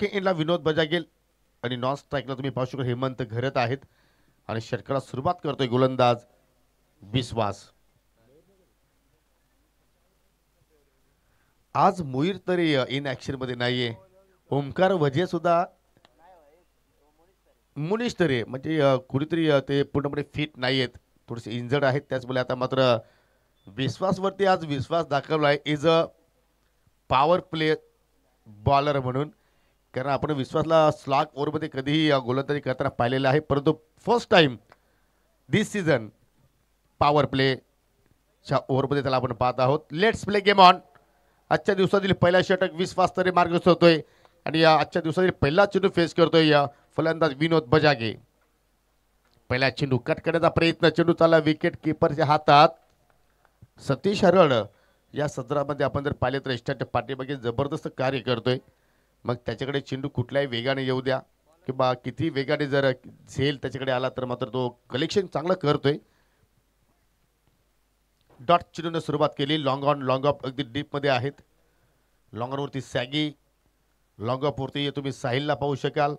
Back एंडला विनोद बजागेल आणि non स्ट्राईकला तुम्ही पाहू शकता हेमंत घरत आहेत आणि षटकाला सुरुवात करतोय गोलंदाज विश्वास. आज मुईर तरी इन ऍक्शन मध्ये नाहीये. ओमकार वजे सुद्धा मुनीश तरी म्हणजे कुणीतरी ते पूर्णपणे फिट नाहीयेत, थोडेसे इंजर्ड आहेत. त्याचमुळे आता मात्र विश्वासवरती आज विश्वास दाखवला आहे is a power play bowler म्हणून. कारण आपण विश्वासला स्लॉग ओव्हरमध्ये कधीही गोलंदाजी करताना पाहिलेलं आहे, परंतु फर्स्ट टाइम दिस सीझन पॉवर प्लेच्या ओव्हरमध्ये त्याला आपण पाहत आहोत. Let's play game on. आजच्या दिवसातील पहिला षटक विश्वास तरी मार्गस्थ होतोय आणि या आजच्या दिवसातील पहिला चेंडू फेस करतोय या फलंदाज विनोद बजागे. पहिला चेंडू कट करण्याचा प्रयत्न, चेंडू चालला विकेट किपरच्या हातात. सतीश हरळ या सदरामध्ये आपण जर पाहिले तर एस्टाच्या पाठीमागे जबरदस्त कार्य करतोय. मग त्याच्याकडे चेंडू कुठल्याही वेगाने येऊ द्या किंवा किती वेगाने जर झेल त्याच्याकडे आला तर मात्र तो कलेक्शन चांगलं करतोय. डॉट चेंडूने सुरुवात केली. लॉंग ऑन लॉंग ऑफ अगदी डीपमध्ये आहेत. लॉंग ऑनवरती सॅगी, लॉंग ऑफवरती तुम्ही साहिलला पाहू शकाल.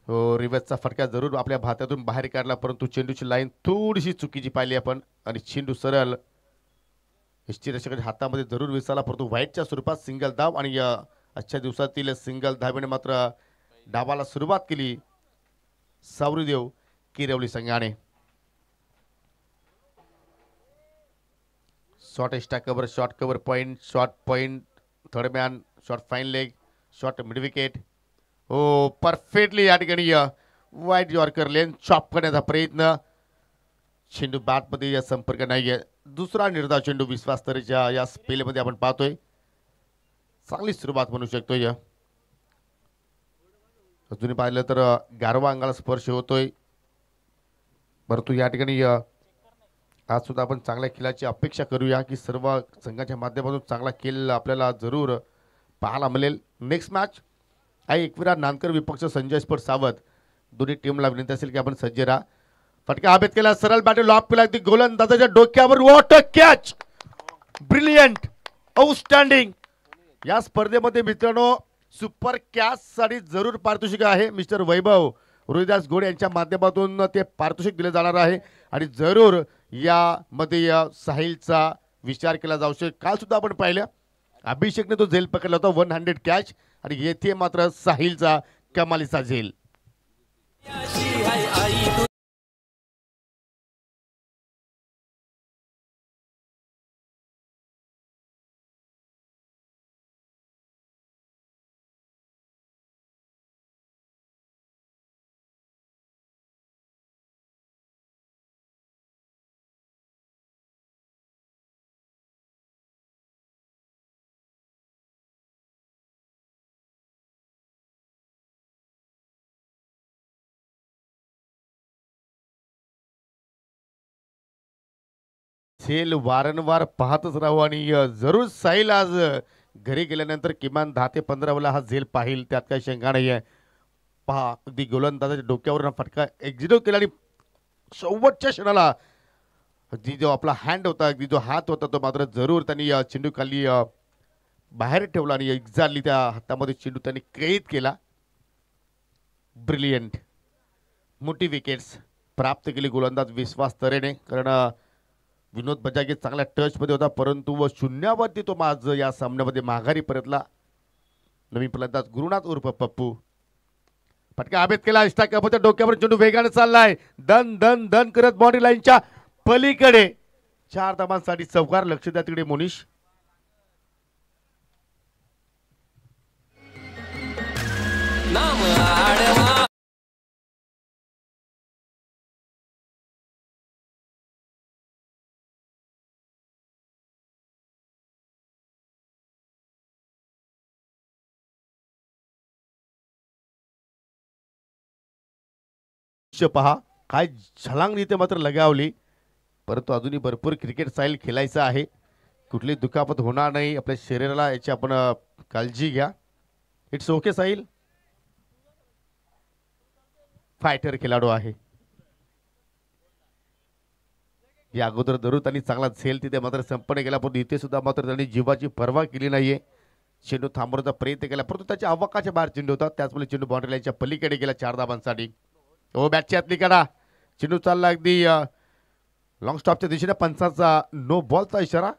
हो, रिवर्सचा फटका जरूर आपल्या भात्यातून बाहेर काढला, परंतु चेंडूची लाईन थोडीशी चुकीची पाहिली आपण आणि चेंडू सरळ यष्टीरक्षकाच्या हातामध्ये जरूर विसरला, परंतु व्हाईटच्या स्वरूपात सिंगल धाव आणि आजच्या दिवसातील सिंगल धावेने मात्र डावाला सुरुवात केली सावरीदेव किरवली संघाने. Short extra cover, short cover point, short point, third man, short fine leg, short mid wicket. हो, परफेक्टली या ठिकाणी वाईट यॉर्कर लेन चॉप करण्याचा प्रयत्न. चेंडू बॅटमध्ये या संपर्क नाहीये. दुसरा निर्धाव चेंडू विश्वास तरीच्या या स्पेलमध्ये आपण पाहतोय. चांगली सुरुवात म्हणू शकतोय. अजूनही पाहिलं तर गारवा अंगाला स्पर्श होतोय, परंतु या ठिकाणी आज सुद्धा आपण चांगल्या खेळाची अपेक्षा करूया की सर्व संघाच्या माध्यमातून चांगला खेळ आपल्याला जरूर पाहायला मिळेल. नेक्स्ट मॅच आहे एकविरा नानकर विपक्ष संजय स्पोर्ट सावध. दोन्ही टीमला विनंती असेल की आपण सज्ज राहा. फटका हवेत केला, सरळ बॅट लॉक केला, अगदी गोलंदाजाच्या डोक्यावर. What a catch, brilliant, outstanding. या स्पर्धेमध्ये मित्रांनो सुपर कॅच साठी जरूर पारितोषिक आहे. मिस्टर वैभव रोहिदास घोड यांच्या माध्यमातून ते पारितोषिक दिले जाणार आहे आणि जरूर यामध्ये साहिलचा विचार केला जाऊ शकतो. काल सुद्धा आपण पाहिलं अभिषेकने तो झेल पकडला होता 100 कॅच आणि येथे मात्र साहिलचा कमालीचा झेल. झेल वारंवार पाहतच राहू आणि जरूर साहिल आज घरी गेल्यानंतर किमान 10 ते 15 वेळा हा झेल पाहिल, त्यात काही शंका नाही आहे. पहा अगदी गोलंदाजाच्या डोक्यावर फटका एक्झिक्यूट केला आणि शेवटच्या क्षणाला अगदी जो आपला हँड होता, अगदी जो हात होता तो मात्र जरूर त्यांनी चेंडू खाली बाहेर ठेवला आणि एक्झॅक्टली त्या हातामध्ये चेंडू त्यांनी कैद केला. ब्रिलियंट. मोठी विकेट्स प्राप्त केली गोलंदाज विश्वास तरेने, कारण विनोद बजागे चांगल्या टचमध्ये होता, परंतु शून्यावरती तो माझ या सामन्यामध्ये माघारी परतला. नवीन फलंदाज गुरुनाथ उर्फ पप्पू. फटका हवेत केला, इष्टा कपच्या डोक्यावर चेंडू वेगाने चाललाय, दन दन दन करत बाउंड्री लाईनच्या पलीकडे. 4 धावांसाठी चौकार. लक्ष द्या तिकडे मोनिश. पहा काय छलांग इथे मात्र लगावली, परंतु अजूनही भरपूर क्रिकेट स्टाईल खेळायचं आहे. कुठली दुखापत होणार नाही आपल्या शरीराला, याची आपण काळजी घ्या. It's okay. साहिल फायटर खेळाडू आहे. या अगोदर जरूर त्यांनी चांगला झेल तिथे मात्र संपन्न केला, पण इथे सुद्धा मात्र त्यांनी जीवाची पर्वा केली नाहीये. चेंडू थांबवण्याचा प्रयत्न केला परंतु त्याच्या अवकाशाच्या बाहेर चेंडू होता त्याचमुळे चेंडू बाउंड्री लाईनच्या पलीकडे गेला 4 धावांसाठी. ओ बॅटची आतली कडा चेंडू चालला अगदी लॉंग स्टॉपच्या दिशेने पंचाचा नो बॉलचा इशारा.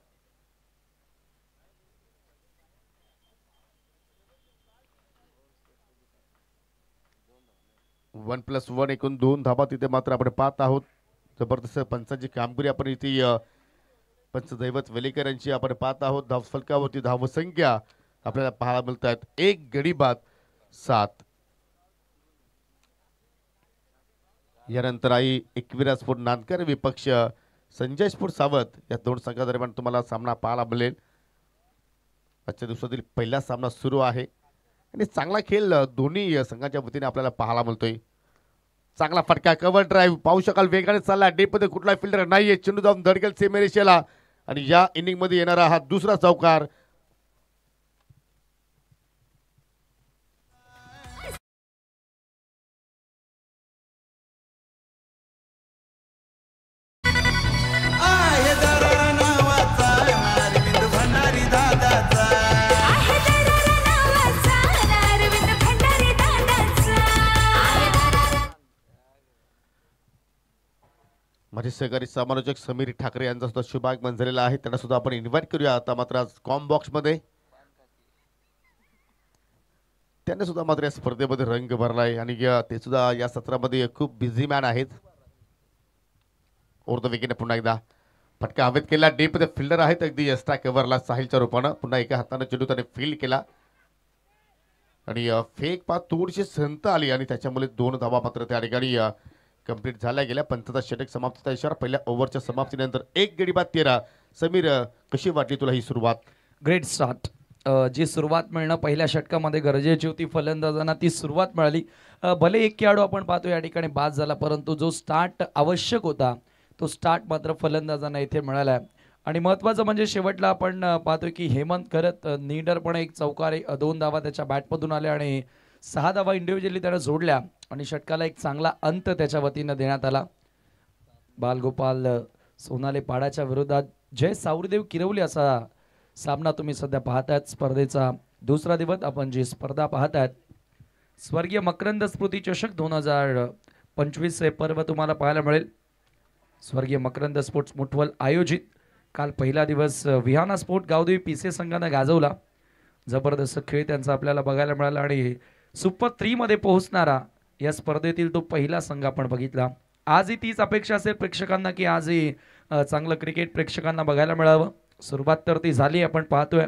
वन प्लस वन एकूण 2 धाबा तिथे मात्र आपण पाहत आहोत. जबरदस्त पंचांची कामगिरी आपण इथे पंच दैवत वेलेकर यांची आपण पाहत आहोत. धावफलकावरती धावसंख्या आपल्याला पाहायला मिळत आहेत 1 गडी बाद 7. यानंतर आई एकविरा स्फोट नांदकर विपक्ष संजय स्फोट सावत या दोन संघादरम्यान तुम्हाला सामना पाहायला मिळेल. आजच्या दिवसातील पहिला सामना सुरू आहे आणि चांगला खेळ दोन्ही संघाच्या वतीने आपल्याला पाहायला मिळतोय. चांगला फटका कव्हर ड्राईव्ह पाहू शकाल वेगाने चालला डीपमध्ये कुठला फिल्डर नाहीये चेंडू जाऊन धडकेल सीमेरेषेला आणि या इनिंग मध्ये येणारा हा दुसरा चौकार. माझे सहकारी समालोचक समीर ठाकरे यांचा सुद्धा शुभागमन झालेला आहे त्यांना सुद्धा आपण इन्व्हाइट करूया. आता मात्र आज कॉम बॉक्स मध्ये त्यांनी सुद्धा मात्र या स्पर्धेमध्ये रंग भरलाय आणि ते सुद्धा या सत्रामध्ये खूप बिझी मॅन आहेत. ओव्हर द विकेट पुन्हा एकदा फटका हवेत केला डीप मध्ये फिल्डर आहेत अगदी एक्स्ट्रा कव्हरला साहिलच्या रूपानं पुन्हा एका हाताने चेंडू त्याने फील्ड केला आणि फेक पा थोडीशी संत आली आणि त्याच्यामुळे 2 धावा मात्र त्या ठिकाणी कंप्लीट झाल्या गेल्या. पंचाचा षटक समाप्तीचा इशारा पहिल्या ओव्हरच्या समाप्तीनंतर 1 गडी बाद 13. समीर कशी वाटली तुला ही सुरुवात? Great start. जी सुरुवात मिळणं पहिल्या षटकामध्ये गरजेची होती फलंदाजांना ती सुरुवात मिळाली. भले एक खेळाडू आपण पाहतो या ठिकाणी बाद झाला परंतु जो स्टार्ट आवश्यक होता तो स्टार्ट मात्र फलंदाजांना इथे मिळाला. आणि महत्त्वाचं म्हणजे शेवटला आपण पाहतोय की हेमंत करत निडरपणे एक चौकार 2 धावा त्याच्या बॅटमधून आल्या आणि 6 धावा इंडिव्हिज्युअली त्यानं जोडल्या आणि षटकाला एक चांगला अंत त्याच्या वतीनं देण्यात आला. बालगोपाल सोनाले पाडाच्या विरोधात जय सावरदेव किरवली असा सामना तुम्ही सध्या पाहतायत. स्पर्धेचा दुसरा दिवस आपण जी स्पर्धा पाहतायत स्वर्गीय मकरंद स्मृती चषक 2025 हे पर्व तुम्हाला पाहायला मिळेल. स्वर्गीय मकरंद स्पोर्ट्स मुठवल आयोजित. काल पहिला दिवस विहाना स्पोर्ट गावदेवी पीसे संघानं गाजवला. जबरदस्त खेळ त्यांचा आपल्याला बघायला मिळाला आणि सुपर 3 मध्ये पोहोचणारा या स्पर्धेतील तो पहिला संघ आपण बघितला. आजही तीच अपेक्षा असेल प्रेक्षकांना की आजही चांगलं क्रिकेट प्रेक्षकांना बघायला मिळावं. सुरुवात तर ती झाली आपण पाहतोय.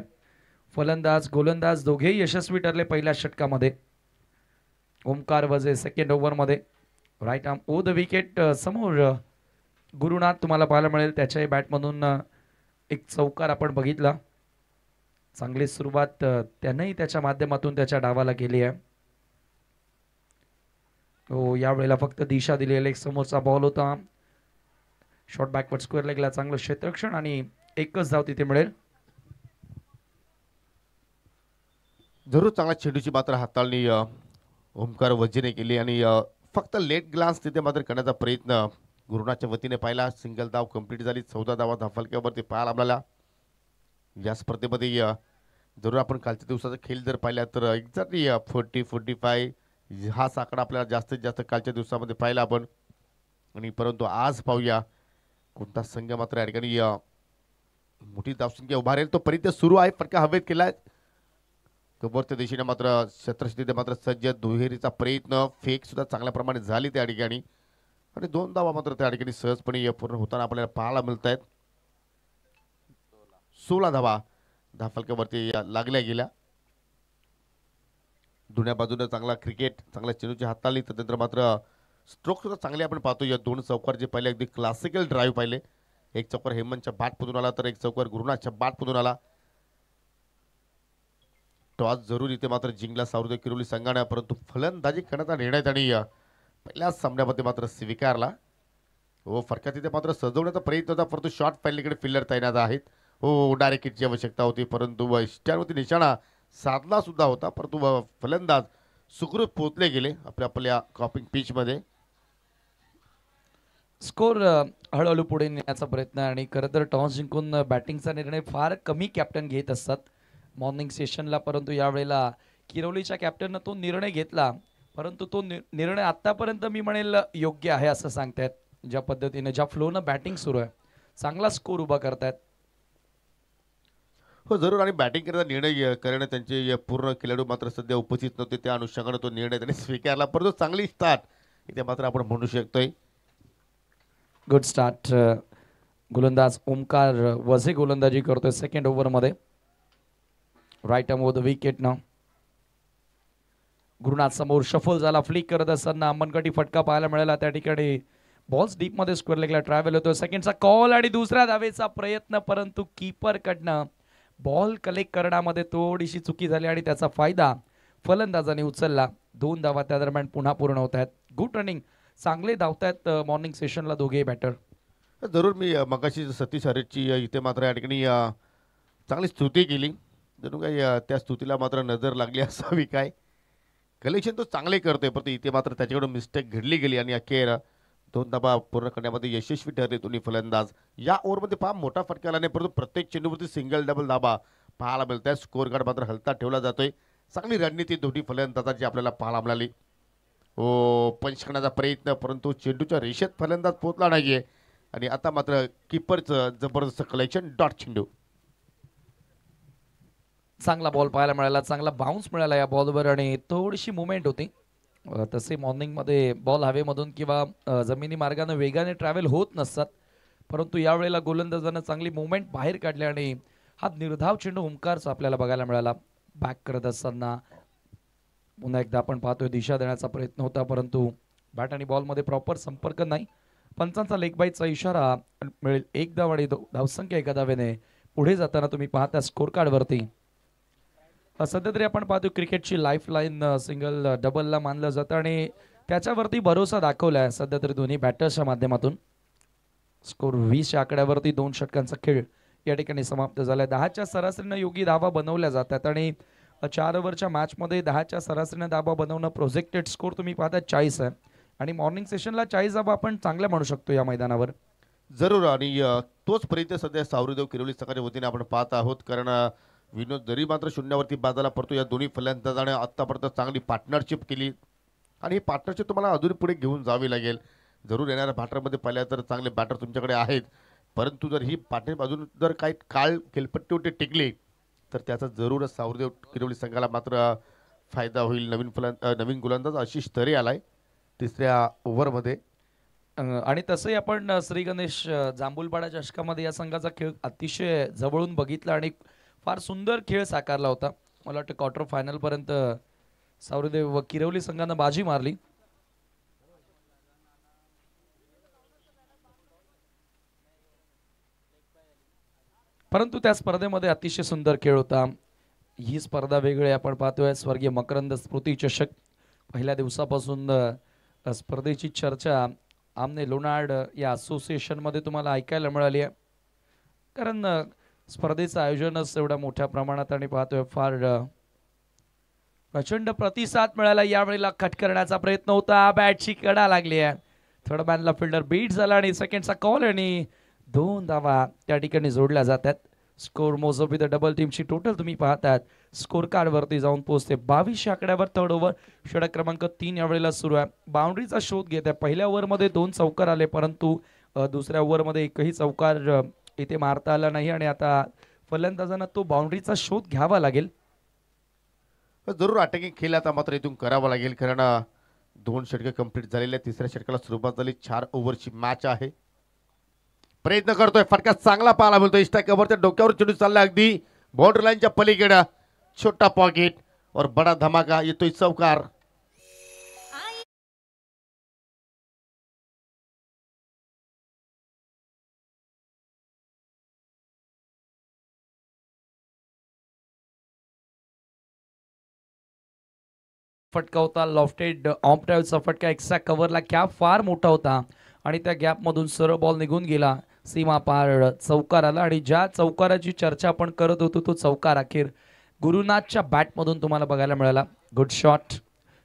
फलंदाज गोलंदाज दोघेही यशस्वी ठरले पहिल्या षटकामध्ये. ओमकार वजे सेकंड ओव्हरमध्ये right arm over the wicket समोर गुरुनाथ तुम्हाला पाहायला मिळेल त्याच्याही बॅटमधून एक चौकार आपण बघितला. चांगली सुरुवात त्यानंही त्याच्या माध्यमातून त्याच्या डावाला केली आहे. हो यावेळेला फक्त दिशा दिलेला एक समोरचा बॉल होता. शॉर्ट बॅकवर्ड स्क्वेअर लेगला चांगलं क्षेत्ररक्षण आणि एकच धाव तिथे मिळेल. जरूर चांगला चेंडूची मात्र हाताळणी ओमकार वजीने केली आणि फक्त लेट ग्लान्स तिथे मात्र करण्याचा प्रयत्न गुरुनाथच्या वतीने पाहिला. सिंगल धाव कंप्लीट झाली. 14 धावा धावफलक्यावरती पाहायला आपल्याला. या स्पर्धेमध्ये जरूर आपण कालच्या दिवसाचा खेळ जर पाहिला तर एक्झॅक्टली 40-45 हा आकडा आपल्याला जास्तीत जास्त कालच्या दिवसामध्ये पाहिला आपण. आणि परंतु आज पाहूया कोणता संघ मात्र या ठिकाणी मोठी धावसंख्या उभारेल. तो पर्यंत सुरू आहे. फटका हवेत केलाय कबरच्या दिशेने मात्र शत्रशतीने मात्र सज्ज दुहेरीचा प्रयत्न फेक सुद्धा चांगल्या प्रमाणे झाली त्या ठिकाणी आणि 2 धावा मात्र त्या ठिकाणी सहजपणे पूर्ण होताना आपल्याला पाहायला मिळत आहेत. 16 धावा धावफलकावरती लागल्या गेल्या. दोन्ही बाजूने चांगला क्रिकेट चांगल्या चेंडूची हाताळली. त्यानंतर मात्र स्ट्रोक सुद्धा चांगले आपण पाहतो. या 2 चौकार जे पहिले अगदी क्लासिकल ड्राईव्ह पाहिले. एक चौकार हेमंतच्या बॅटमधून आला तर एक चौकार गुरुनाथच्या बॅटमधून आला. टॉस जरूर इथे मात्र जिंकला सावरदेव किरोली संघाने परंतु फलंदाजी करण्याचा निर्णय त्यांनी पहिल्या सामन्यामध्ये मात्र स्वीकारला. हो फरकात तिथे मात्र सजवण्याचा प्रयत्न होता परंतु शॉर्ट पॅडलीकडे फिल्डर तैनात आहेत. हो डायरेक्ट हिटची आवश्यकता होती परंतु स्टँडवरती निशाणा साधला सुद्धा होता परंतु फलंदाज सुखरूप पोहोचले गेले आपल्या कॉपिंग पिच मध्ये. स्कोर हळूहळू पुढे नेण्याचा प्रयत्न आणि खरं तर टॉस जिंकून बॅटिंगचा निर्णय फार कमी कॅप्टन घेत असतात. मॉर्निंग सेशनला, परंतु यावेळेला किरवलीच्या कॅप्टननं तो निर्णय घेतला, परंतु तो निर्णय आतापर्यंत मी म्हणेल योग्य आहे असं सांगतायत. ज्या पद्धतीने ज्या फ्लोनं बॅटिंग सुरू आहे, चांगला स्कोर उभा करतायत. हो जरूर, आणि बॅटिंग करण्याचा निर्णय करणे त्यांचे पूर्ण खेळाडू मात्र सध्या उपस्थित नव्हते, त्या अनुषंगाने तो निर्णय त्यांनी स्वीकारला, परंतु चांगली स्टार्ट इथे मात्र आपण म्हणू शकतोय. Good start. गोलंदाज ओमकार वझे गोलंदाजी करतोय सेकंड ओव्हरमध्ये. राईट आर्म द विकेट ना. गुरुनाथ समोर शफल झाला, फ्लिक करत असताना मनगटी फटका पाहायला मिळाला. त्या ठिकाणी बॉल्स डीप मध्ये स्क्वेअर लेगला ट्रॅव्हल होतो. सेकंडचा कॉल आणि दुसऱ्या धावेचा प्रयत्न, परंतु कीपर कडनं बॉल कलेक्ट करण्यामध्ये थोडीशी चुकी झाली आणि त्याचा फायदा फलंदाजाने उचलला. 2 धावा त्या दरम्यान पुन्हा पूर्ण होत आहेत. गुड रनिंग, चांगले धावतायत मॉर्निंग सेशनला दोघेही बॅटर. जरूर मी मगाशी सतीश हरेची इथे मात्र या ठिकाणी चांगली स्तुती केली, जणू काही त्या स्तुतीला मात्र नजर लागली असावी काय. कलेक्शन तो चांगले करतोय, परंतु इथे मात्र त्याच्याकडून मिस्टेक घडली गेली आणि अखेर 2 धाबा पूर्ण करण्यामध्ये यशस्वी ठरले दोन्ही फलंदाज. या ओव्हरमध्ये फार मोठा फटका आला नाही, परंतु प्रत्येक चेंडूवरती सिंगल डबल धाबा पाहायला मिळत आहे. स्कोर कार्ड मात्र हलता ठेवला जातोय. चांगली रणनीती दोन्ही फलंदाजाची आपल्याला पाहायला मिळाली. पंच करण्याचा प्रयत्न, परंतु चेंडूच्या रेषेत फलंदाज पोहोचला नाहीये आणि आता मात्र किपरचं जबरदस्त कलेक्शन, डॉट चेंडू. चांगला बॉल पाहायला मिळाला, चांगला बाउन्स मिळाला या बॉलवर आणि थोडीशी मुवमेंट होती. तसे मॉर्निंगमध्ये बॉल हवेमधून किंवा जमिनी मार्गाने वेगाने ट्रॅव्हल होत नसतात, परंतु यावेळेला गोलंदाजानं चांगली मुवमेंट बाहेर काढली आणि हा निर्धाव चेंडू ओमकारचा आपल्याला बघायला मिळाला. बॅक करत असताना पुन्हा एकदा आपण पाहतोय दिशा देण्याचा प्रयत्न होता, परंतु बॅट आणि बॉलमध्ये प्रॉपर संपर्क नाही. पंचांचा लेग बाईटचा इशारा मिळेल. 1 धाव आणि धावसंख्या 1 धावेने पुढे जाताना तुम्ही पाहता स्कोर कार्डवरती. सध्या तरी आपण पाहतो क्रिकेटची लाईफ लाईन सिंगल डबलला मानलं जातं आणि त्याच्यावरती भरोसा दाखवला आहे सध्या तरी दोन्ही बॅटर्सच्या माध्यमातून. स्कोर 20 या आकड्यावरती 2 षटकांचा खेळ या ठिकाणी समाप्त झाला. 10च्या सरासरीनं योग्य धावा बनवल्या जातात आणि 4 ओव्हरच्या मॅचमध्ये 10च्या सरासरीनं धावा बनवणं प्रोजेक्टेड स्कोर तुम्ही पाहता 40 आहे आणि मॉर्निंग सेशनला 40 धावा आपण चांगल्या म्हणू शकतो या मैदानावर. जरूर, आणि तोच प्रयत्न सध्या सावरीदेव किरवली संघाच्या वतीने आपण पाहत आहोत, कारण विनोद जरी मात्र शून्यावरती बाजाला पडतो. या दोन्ही फलंदाजाने आत्तापर्यंत चांगली पार्टनरशिप केली आणि ही पार्टनरशिप तुम्हाला अजून पुढे घेऊन जावी लागेल. जरूर येणाऱ्या बॅटरमध्ये पाहिल्या तर चांगले बॅटर तुमच्याकडे आहेत, परंतु जर ही पार्टनरशिप अजून जर काही काळ खेळपट्टीवरती टिकली तर त्याचा जरूरच सावरदेव किरवली संघाला मात्र फायदा होईल. नवीन गोलंदाज आशिष तरे आलाय 3ऱ्या ओव्हरमध्ये. आणि तसंही आपण श्री गणेश जांभूलपाडा चषकामध्ये या संघाचा खेळ अतिशय जवळून बघितला आणि फार सुंदर खेळ साकारला होता. मला वाटतं क्वार्टर फायनल पर्यंत सावरदेव व किरवली संघानं बाजी मारली. परंतु त्या स्पर्धेमध्ये अतिशय सुंदर खेळ होता. ही स्पर्धा वेगळी आपण पाहतोय. स्वर्गीय मकरंद स्मृती चषक पहिल्या दिवसापासून स्पर्धेची चर्चा आमने लोणार्ड या असोसिएशन मध्ये तुम्हाला ऐकायला मिळाली आहे, कारण स्पर्धेचं आयोजनच एवढ्या मोठ्या प्रमाणात आणि पाहतोय फार प्रचंड प्रतिसाद मिळाला. यावेळेला कट करण्याचा प्रयत्न होता, बॅटची कडा लागली आहे. थर्ड मॅनला फिल्डर बीट झाला आणि सेकंडचा कॉल आणि 2 धावा त्या ठिकाणी जोडल्या जातात. स्कोर मोजअप विथ डबल टीमची टोटल तुम्ही पाहतात स्कोर कार्ड वरती जाऊन पोहोचते 22 आकड्यावर. थर्ड ओव्हर षटक क्रमांक 3 यावेळेला सुरू आहे. बाउंड्रीचा शोध घेत आहे. पहिल्या ओव्हरमध्ये 2 चौकार आले, परंतु दुसऱ्या ओव्हरमध्ये एकही चौकार इथे मारता आला नाही आणि आता फलंदाजांना तो बाउंड्रीचा शोध घ्यावा लागेल. जरूर अटॅकिंग खेळ आता मात्र इथून करावा लागेल, कारण 2 षटके कंप्लीट झालेले. 3ऱ्या षटकाला सुरुवात झाली. 4 ओव्हरची मॅच आहे. प्रयत्न करतोय, फटका चांगला पाहायला मिळतोय. इष्टा कव्हरच्या डोक्यावर चेंडू चालला अगदी बाउंड्री लाईनच्या पलीकडे. छोटा पॉकेट और बडा धमाका, येतोय चौकार. फटका होता लॉफ्टेड ऑफ ड्राईव्हचा फटका. एक्स्ट्रा कव्हरला गॅप फार मोठा होता आणि त्या गॅपमधून सरळ बॉल निघून गेला. सीमा पार चौकार आला आणि ज्या चौकाराची चर्चा आपण करत होतो तो चौकार अखेर गुरुनाथच्या बॅटमधून तुम्हाला बघायला मिळाला. Good shot.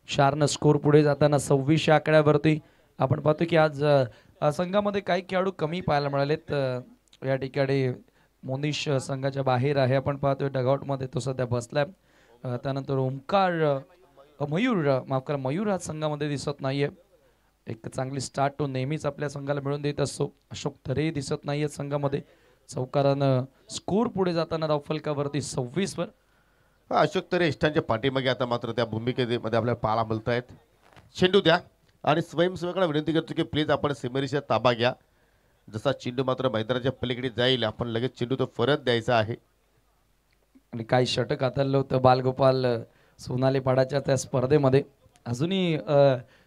4 स्कोर पुढे जाताना 26 आकड्यावरती. आपण पाहतो की आज संघामध्ये काही खेळाडू कमी पाहायला मिळालेत. या ठिकाणी मोनिश संघाच्या बाहेर आहे. आपण पाहतोय डगआउटमध्ये तो सध्या बसलाय. त्यानंतर ओमकार मयूर माफ करा, मयूर आज संघामध्ये दिसत नाहीये. एक चांगली स्टार्ट तो नेहमीच आपल्या संघाला मिळून देत असतो. अशोक तरे दिसत नाहीये संघामध्ये. चौकारानं स्कोर पुढे जाताना धावफलकावरती 26 वर. अशोक तरे इष्टांच्या पाठीमागे आता मात्र त्या भूमिकेमध्ये आपल्याला पाहायला मिळत आहेत. चेंडू द्या आणि स्वयंसेवकांना विनंती करतो की प्लीज आपण सीमेरीचा ताबा घ्या. जसा चेंडू मात्र मैदानाच्या पलीकडे जाईल आपण लगेच चेंडू तो परत द्यायचा आहे. आणि काही षटक हाताळलं होतं बालगोपाल सोनाली पाडाच्या त्या स्पर्धेमध्ये. अजूनही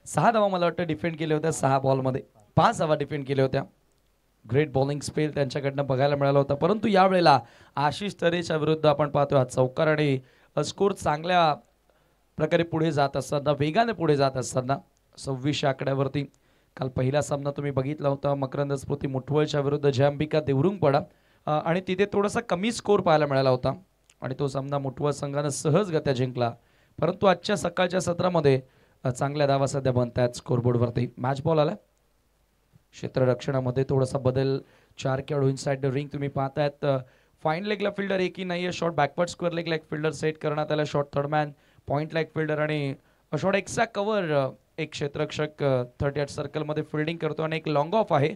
6 धावा मला वाटतं डिफेंड केल्या होत्या. 6 बॉलमध्ये 5 धावा डिफेंड केल्या होत्या. ग्रेट बॉलिंग स्पेल त्यांच्याकडनं बघायला मिळाला होता. परंतु यावेळेला आशिष तरेच्या विरुद्ध आपण पाहतोय हा चौकार आणि स्कोर चांगल्या प्रकारे पुढे जात असताना, वेगाने पुढे जात असताना 26 आकड्यावरती. काल पहिला सामना तुम्ही बघितला होता मकरंद स्फूर्ती मुठवळच्या विरुद्ध जयांबिका देवरुंगपडा आणि तिथे थोडासा कमी स्कोर पाहायला मिळाला होता आणि तो सामना मुठवळ संघानं सहजगत्या जिंकला. परंतु आजच्या सकाळच्या सत्रामध्ये चांगल्या धावा सध्या बनत आहेत स्कोरबोर्डवरती. मॅच बॉल आला. क्षेत्ररक्षणामध्ये थोडासा बदल. 4 खेळाडू इनसाइड द रिंग तुम्ही पाहतायत. फाईन लेगला फिल्डर एकही नाही आहे. शॉट बॅकवर्ड स्क्वेअर लेगला एक फिल्डर सेट करण्यात आला. शॉट थर्ड मॅन पॉईंटला एक फिल्डर आणि शॉट एक्स्ट्रा कव्हर एक क्षेत्ररक्षक 38 सर्कलमध्ये फिल्डिंग करतो आणि एक लॉंग ऑफ आहे.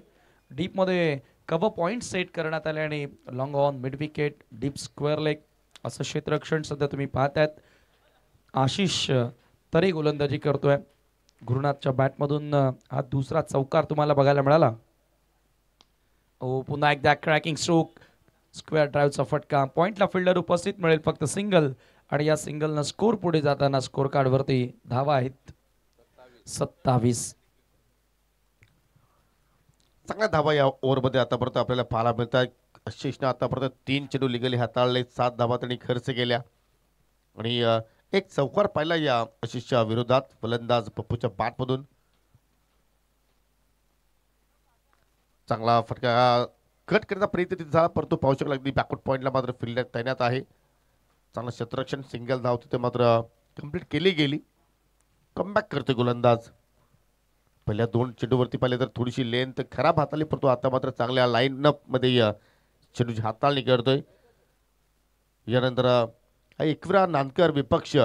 डीपमध्ये कव्हर पॉईंट सेट करण्यात आले आणि long on mid wicket deep square leg असं क्षेत्ररक्षण सध्या तुम्ही पाहतायत. आशिष तरी गोलंदाजी करतोय. गुरुनाथच्या बॅटमधून हा दुसरा चौकार तुम्हाला बघायला मिळाला. पुन्हा एकदा क्रॅकिंग स्ट्रोक स्क्वेअर ड्राईव्हचा फटका. पॉइंटला फिल्डर उपस्थित मिळेल फक्त सिंगल आणि या सिंगलनं स्कोर पुढे जाताना स्कोर कार्डवरती धावा आहेत 27. चांगल्या धावा या ओव्हरमध्ये आतापर्यंत आपल्याला पाहायला मिळतात. आशिषनं आतापर्यंत 3 चेंडू लिगली हाताळले. 7 धावा त्यांनी खर्च केल्या आणि एक चौकार पाहिला या आशिषच्या विरोधात. फलंदाज पप्पूच्या बॅटमधून चांगला फटका कट करण्याचा प्रयत्न तिथे झाला परंतु पाहू शकला अगदी बॅकवर्ड पॉईंटला मात्र फिल्डर तैनात आहे. चांगलं क्षेत्ररक्षण सिंगल धाव तिथे मात्र कंप्लीट केली गेली. कमबॅक करतोय गोलंदाज. पहिल्या 2 चेंडूवरती पाहिले तर थोडीशी लेंथ खराब हाताळली परंतु आता मात्र चांगल्या लाईनअप मध्ये चेंडूची हाताळणी करतोय. यानंतर एकविरा नानकर विपक्ष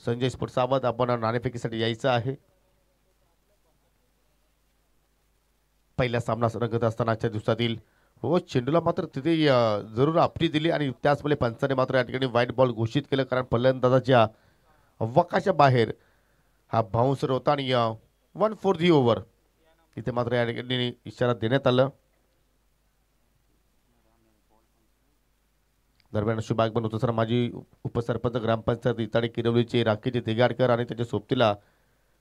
संजय स्फुटसावत आपण नाणेफेकीसाठी यायचं आहे. पहिला सामना रंगत असताना आजच्या दिवसातील चेंडूला मात्र तिथे जरूर आपटी दिली आणि त्याचवेळी पंचाने मात्र या ठिकाणी व्हाईट बॉल घोषित केलं कारण फलंदाजाच्या अवकाशा बाहेर हा बाउन्सर होता आणि 1/4 ओव्हर इथे मात्र या ठिकाणी इशारा देण्यात आला. दरम्यान शुभागमन होतं सर माजी उपसरपंच ग्रामपंचायत इताडे किरवलीचे राकेश देगाडकर आणि त्याच्या सोबतीला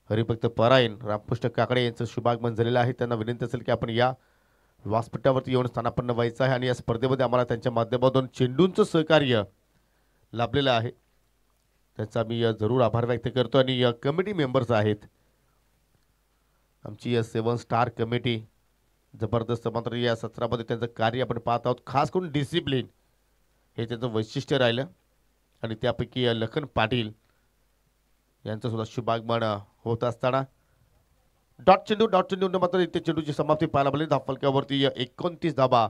हरिभक्त परायण रामकृष्ण काकडे यांचं शुभागमन झालेलं आहे. त्यांना विनंती असेल की आपण या व्यासपीठावरती येऊन स्थानापन्न व्हायचं आहे आणि या स्पर्धेमध्ये आम्हाला त्यांच्या माध्यमातून चेंडूंचं सहकार्य लाभलेलं आहे. त्यांचा मी जरूर आभार व्यक्त करतो. आणि कमिटी मेंबर्स आहेत आमची 7 स्टार कमिटी जबरदस्त. मात्र या सत्रामध्ये त्यांचं कार्य आपण पाहत आहोत. खास करून डिसिप्लिन हे त्यांचं वैशिष्ट्य राहिलं आणि त्यापैकी लखन पाटील यांचं सुद्धा शुभागमन होत असताना डॉट चेंडू मात्र इथे चेंडूची समाप्ती पाहायला मिळेल. धावफलकावरती 29 धावा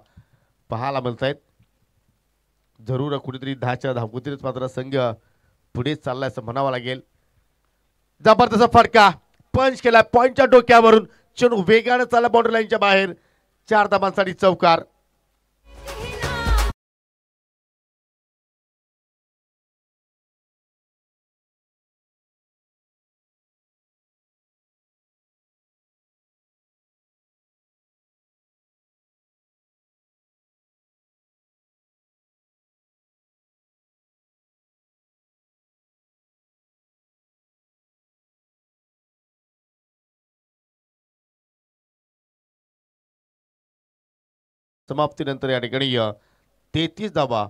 पाहायला मिळत आहेत. जरूर कुठेतरी 10च्या धावगतीनेच मात्र संघ पुढे चाललाय असं म्हणावं लागेल. जबरदस्त फटका पंच केला पॉइंटच्या डोक्यावरून. चेंडू वेगाने चालला बाउंड्री लाईनच्या बाहेर. 4 धावांसाठी चौकार. समाप्तीनंतर या ठिकाणी 33 धावा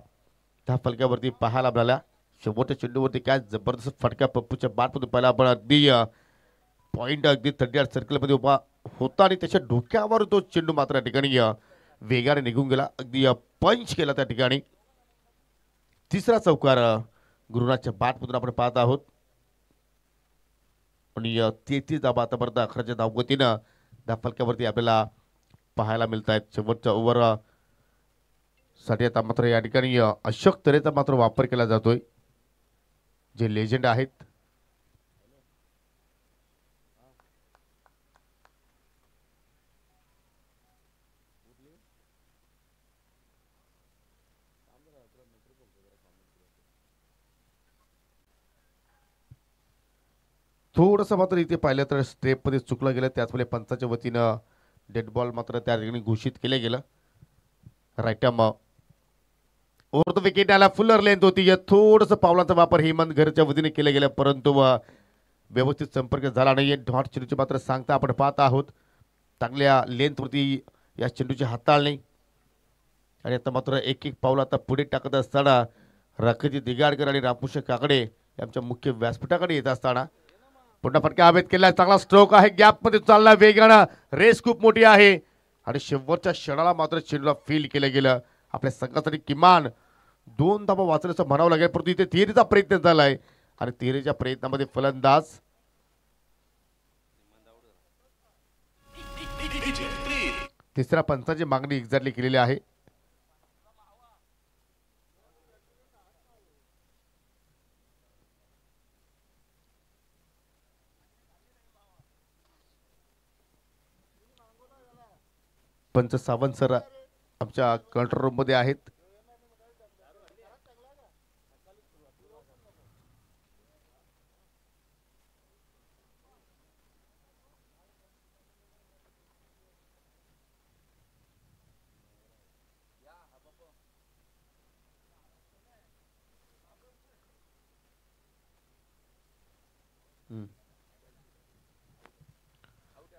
त्या फलकावरती पाहायला मिळाल्या. शेवटच्या चेंडूवरती काय जबरदस्त फटका पप्पूच्या बॅटमधून पाहिला. आपण अगदी पॉईंट अगदी 38 सर्कलमध्ये उभा होता आणि त्याच्या डोक्यावर तो चेंडू मात्र या ठिकाणी वेगाने निघून गेला. अगदी पंच केला त्या ठिकाणी. तिसरा चौकार गुरुनाथच्या बॅटमधून आपण पाहत आहोत आणि 33 धावा आतापर्यंत 11च्या धावगतीनं त्या फलकावरती आपल्याला पाहायला मिळत आहेत. शेवटचा ओव्हर साठी आता मात्र या ठिकाणी अशोक तरेचा मात्र वापर केला जातोय, जे लेजंड आहेत. थोडंसं मात्र इथे पाहिलं तर स्टेपमध्ये चुकलं गेलं, त्याचवेळी पंचाच्या वतीनं डेड बॉल मात्र त्या ठिकाणी घोषित केलं गेलं. राईट ओव्हर द विकेट आला, फुलर लेंथ होती. थोडंसं पावलांचा वापर हेमंत घरच्या वतीने केला गेला, परंतु व्यवस्थित संपर्क झाला नाही. डॉट चेंडूची मात्र सांगता आपण पाहत आहोत. चांगल्या लेंथवरती या चेंडूची हाताळणी आणि आता मात्र एक एक पाऊल आता पुढे टाकत असताना राखजी दिगाडकर आणि रामकृष्ण काकडे यांच्या मुख्य व्यासपीठाकडे येत असताना पुन्हा फटका हवेत केला. चांगला स्ट्रोक आहे, गॅपमध्ये चालला वेगानं, रेस खूप मोठी आहे आणि शेवटच्या क्षणाला मात्र चेंडूला फील केलं गेलं. आपल्या संघासाठी किमान 2 धावा वाचण्याचं म्हणावं लागेल, परंतु इथे तिहेरीचा प्रयत्न झालाय आणि तिहेरीच्या प्रयत्नामध्ये फलंदाज तिसऱ्या पंचाची मागणी एक्झॅक्टली केलेली आहे. पंच सावंत सर आमच्या कंट्रोल रूम मध्ये आहेत.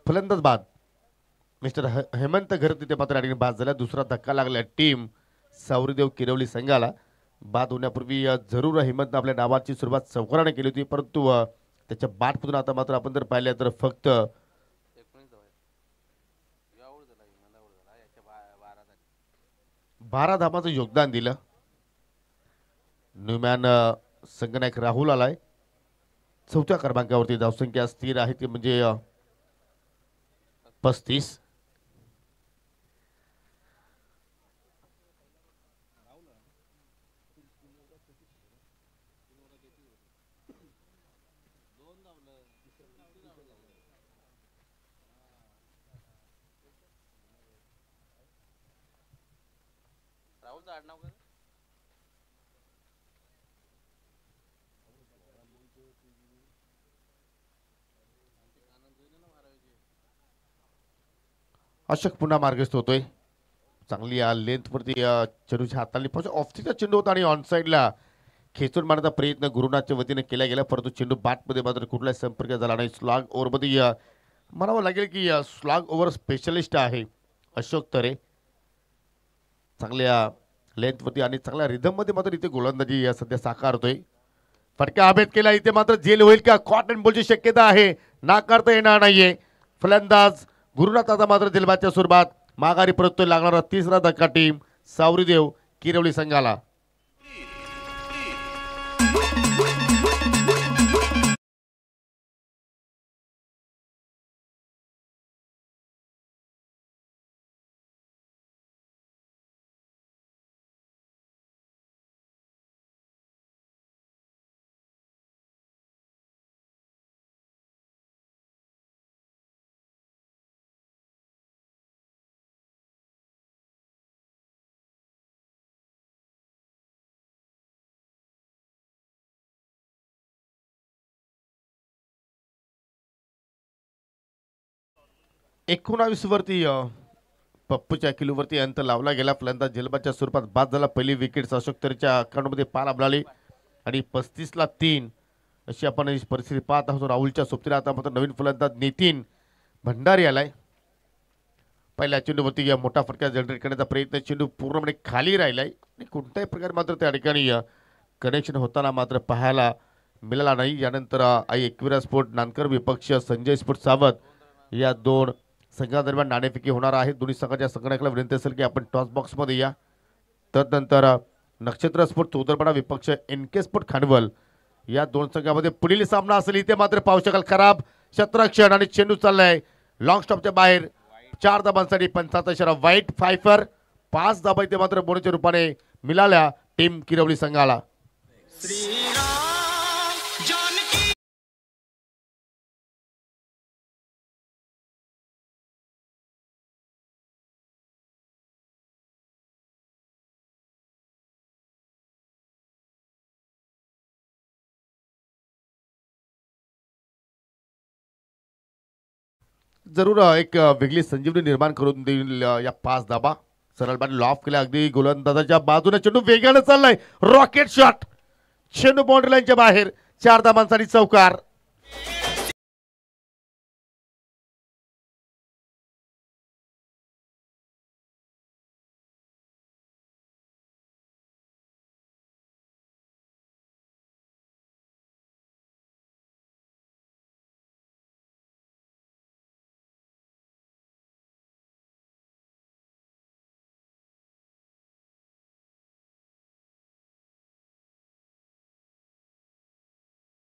फलंदाज बाद मिस्टर हेमंत घर तिथे मात्र आणि बाद झाला. दुसरा धक्का लागला टीम सावरीदेव किरवली संघाला. बाद होण्यापूर्वी जरूर हेमंत आपल्या डावाची सुरुवात चौकाराने केली होती, परंतु त्याच्या बाटमधून आता मात्र आपण जर पाहिलं तर फक्त 12 धावांचं योगदान दिलं. न्यूमॅन संघनायक राहुल आलाय. 4थ्या क्रमांकावरती धावसंख्या स्थिर आहे ती म्हणजे 35. अशोक पुन्हा मार्गस्थ होतोय. चांगली लेंथवरती चेंडूच्या हाताने ऑफचा चेंडू होता आणि ऑनसाईडला खेचून मारण्याचा प्रयत्न गुरुनाथच्या वतीने केला गेला, परंतु चेंडू बॅटमध्ये मात्र कुठलाही संपर्क झाला नाही. स्लॉग ओव्हरमध्ये म्हणावं लागेल की स्लॉग ओव्हर स्पेशलिस्ट आहे अशोक तरे. चांगल्या लेंथवरती आणि चांगल्या रिधममध्ये मात्र इथे गोलंदाजी सध्या साकारतोय. फटका हवेत केला, इथे मात्र झेल होईल का? कॉट अँड बॉलची शक्यता आहे, नाकारता येणार नाहीये. फलंदाज गुरुनाथ आता मात्र दिलबाच्या सुरुवात माघारी परततोय. लागणारा तिसरा धक्का टीम सावरीदेव किरवली संघाला. वरती पप्पूच्या किलोवरती अंत लावला गेला. फलंदाज जलबाच्या स्वरूपात बाद झाला. पहिली विकेट अशोक तरेच्या अकाउंटमध्ये पार मिळाली आणि 35ला 3 अशी आपण ही परिस्थिती पाहत आहोत. राहुलच्या सोबतीला आता मात्र नवीन फलंदाज नितीन भंडारी आलाय. पहिल्या चेंडूवरती मोठा फटका जनरेट करण्याचा प्रयत्न, चेंडू पूर्णपणे खाली राहिलाय आणि कोणत्याही प्रकारे मात्र त्या ठिकाणी कनेक्शन होताना मात्र पाहायला मिळाला नाही. यानंतर आई एकविरा स्पोर्ट नानकर विपक्ष संजय स्पोर्ट सावध या दोन संघादरम्यान नाणेफेकी होणार आहे. दोन्ही संघाच्या संघटनाला विनंती असेल की आपण टॉस बॉक्समध्ये या. तदनंतर नक्षत्र स्पोर्ट चौदरपाडा विपक्ष NK स्पोर्ट खानवल या दोन संघामध्ये पुढील सामना असेल. इथे मात्र पाहू शकाल खराब क्षेत्ररक्षण आणि चेंडू चाललाय लॉंग स्टॉपच्या बाहेर. 4 धावांसाठी 55 वाईट फायफर 5 धाबा इथे मात्र बोनसच्या रूपाने मिळाल्या टीम किरवली संघाला. जरूर एक वेगळी संजीवनी निर्माण करून देईल या 5 धाबा. सरळ बॅट लॉफ केला अगदी गोलंदाजाच्या बाजूने. चेंडू वेगाने चाललाय, रॉकेट शॉट, चेंडू बाउंड्री लाईनच्या बाहेर. 4 धाबांसाठी चौकार.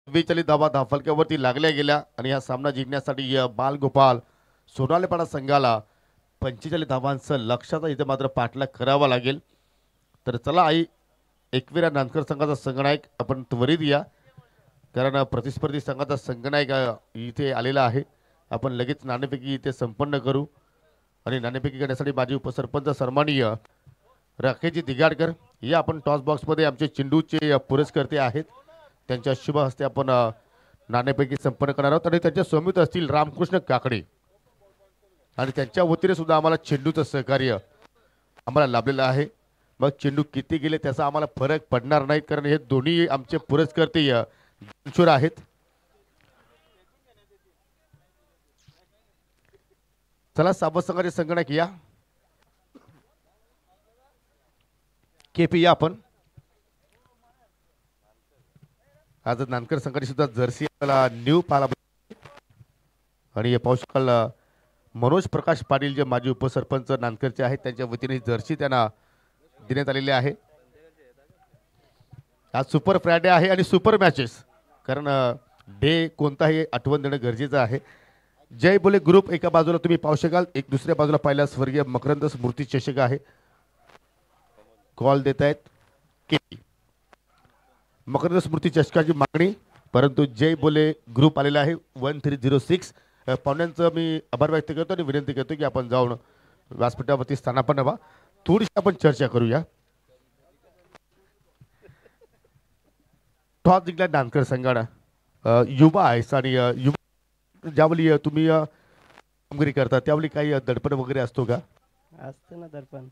विचलित धावा धाफलक्यावरती लागल्या गेल्या आणि हा सामना जिंकण्यासाठी बालगोपाल सोनालेपाडा संघाला 45 धावांचं लक्ष्याचा इथे मात्र पाठलाग करावा लागेल. तर चला आई एकविरा नांदकर संघाचा संघनायक आपण त्वरित या, कारण प्रतिस्पर्धी संघाचा संघनायक इथे आलेला आहे. आपण लगेच नाणेफेकी इथे संपन्न करू आणि नाणेफेकी करण्यासाठी माजी उपसरपंच सन्माननीय राकेशजी दिगाडकर या आपण टॉस बॉक्समध्ये आमचे चेंडूचे पुरस्कर्ते आहेत, त्यांच्या शुभ हस्ते आपण नाणेफेकी संपन्न करणार आहोत. आणि त्यांच्या समित असतील रामकृष्ण काकडे आणि त्यांच्या वतीने सुद्धा आम्हाला चेंडूचं सहकार्य आम्हाला लाभलेलं आहे. मग चेंडू किती गेले त्याचा आम्हाला फरक पडणार नाही, कारण हे दोन्ही आमचे पुरस्कर्ते दानशूर आहेत. चला सावध संघाचे संगणक या, केपी या आपण. आज नानकर संघाची सुद्धा जर्सी आपल्याला न्यू पाहायला आणि पाहू शकाल मनोज प्रकाश पाटील जे माजी उपसरपंच नानकरचे आहेत त्यांच्या वतीने जर्सी त्यांना देण्यात आलेली आहे. आज सुपर फ्रायडे आहे आणि सुपर मॅचेस, कारण डे कोणताही आठवण देणं गरजेचं आहे. जय बोले ग्रुप एका बाजूला तुम्ही पाहू शकाल, एक दुसऱ्या बाजूला पाहिला स्वर्गीय मकरंद स्मृती चषक आहे. कॉल देत आहेत केपी. मकरंद स्मृती चषकाची मागणी, परंतु जय बोले ग्रुप आलेला आहे 1306. पाहुण्यांचं मी आभार व्यक्त करतो आणि विनंती करतो की आपण जाऊन व्यासपीठावरती स्थानापन्न व्हा, थोडीशी आपण चर्चा करूया. टॉस जिंकला नानकर संघानं. युवा आहेस आणि युवा ज्यावेळी तुम्ही कामगिरी करता त्यावेळी काही दडपण वगैरे असतो का? असते ना दडपण.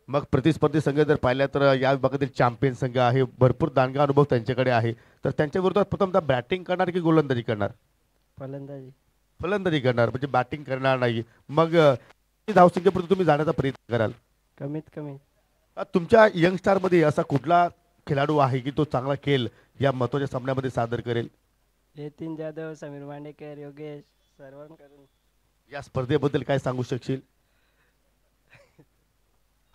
मग प्रतिस्पर्धी संघ जर पाहिल्या तर या विभागातील चॅम्पियन संघ आहे, भरपूर दांडगा अनुभव त्यांच्याकडे आहे, तर त्यांच्या विरोधात प्रथमतः बॅटिंग करणार की गोलंदाजी करणार? फलंदाजी. फलंदाजी करणार, म्हणजे बॅटिंग करणार नाही. मग धावसंख्येपर्यंत तुम्ही जाण्याचा प्रयत्न कराल? कमीत कमी. तुमच्या यंगस्टार मध्ये असा कुठला खेळाडू आहे की तो चांगला खेळ या महत्वाच्या सामन्यामध्ये सादर करेल? नितीन जाधव, समीर मांडेकर, योगेश सर्वांकडून. या स्पर्धेबद्दल काय सांगू शकशील?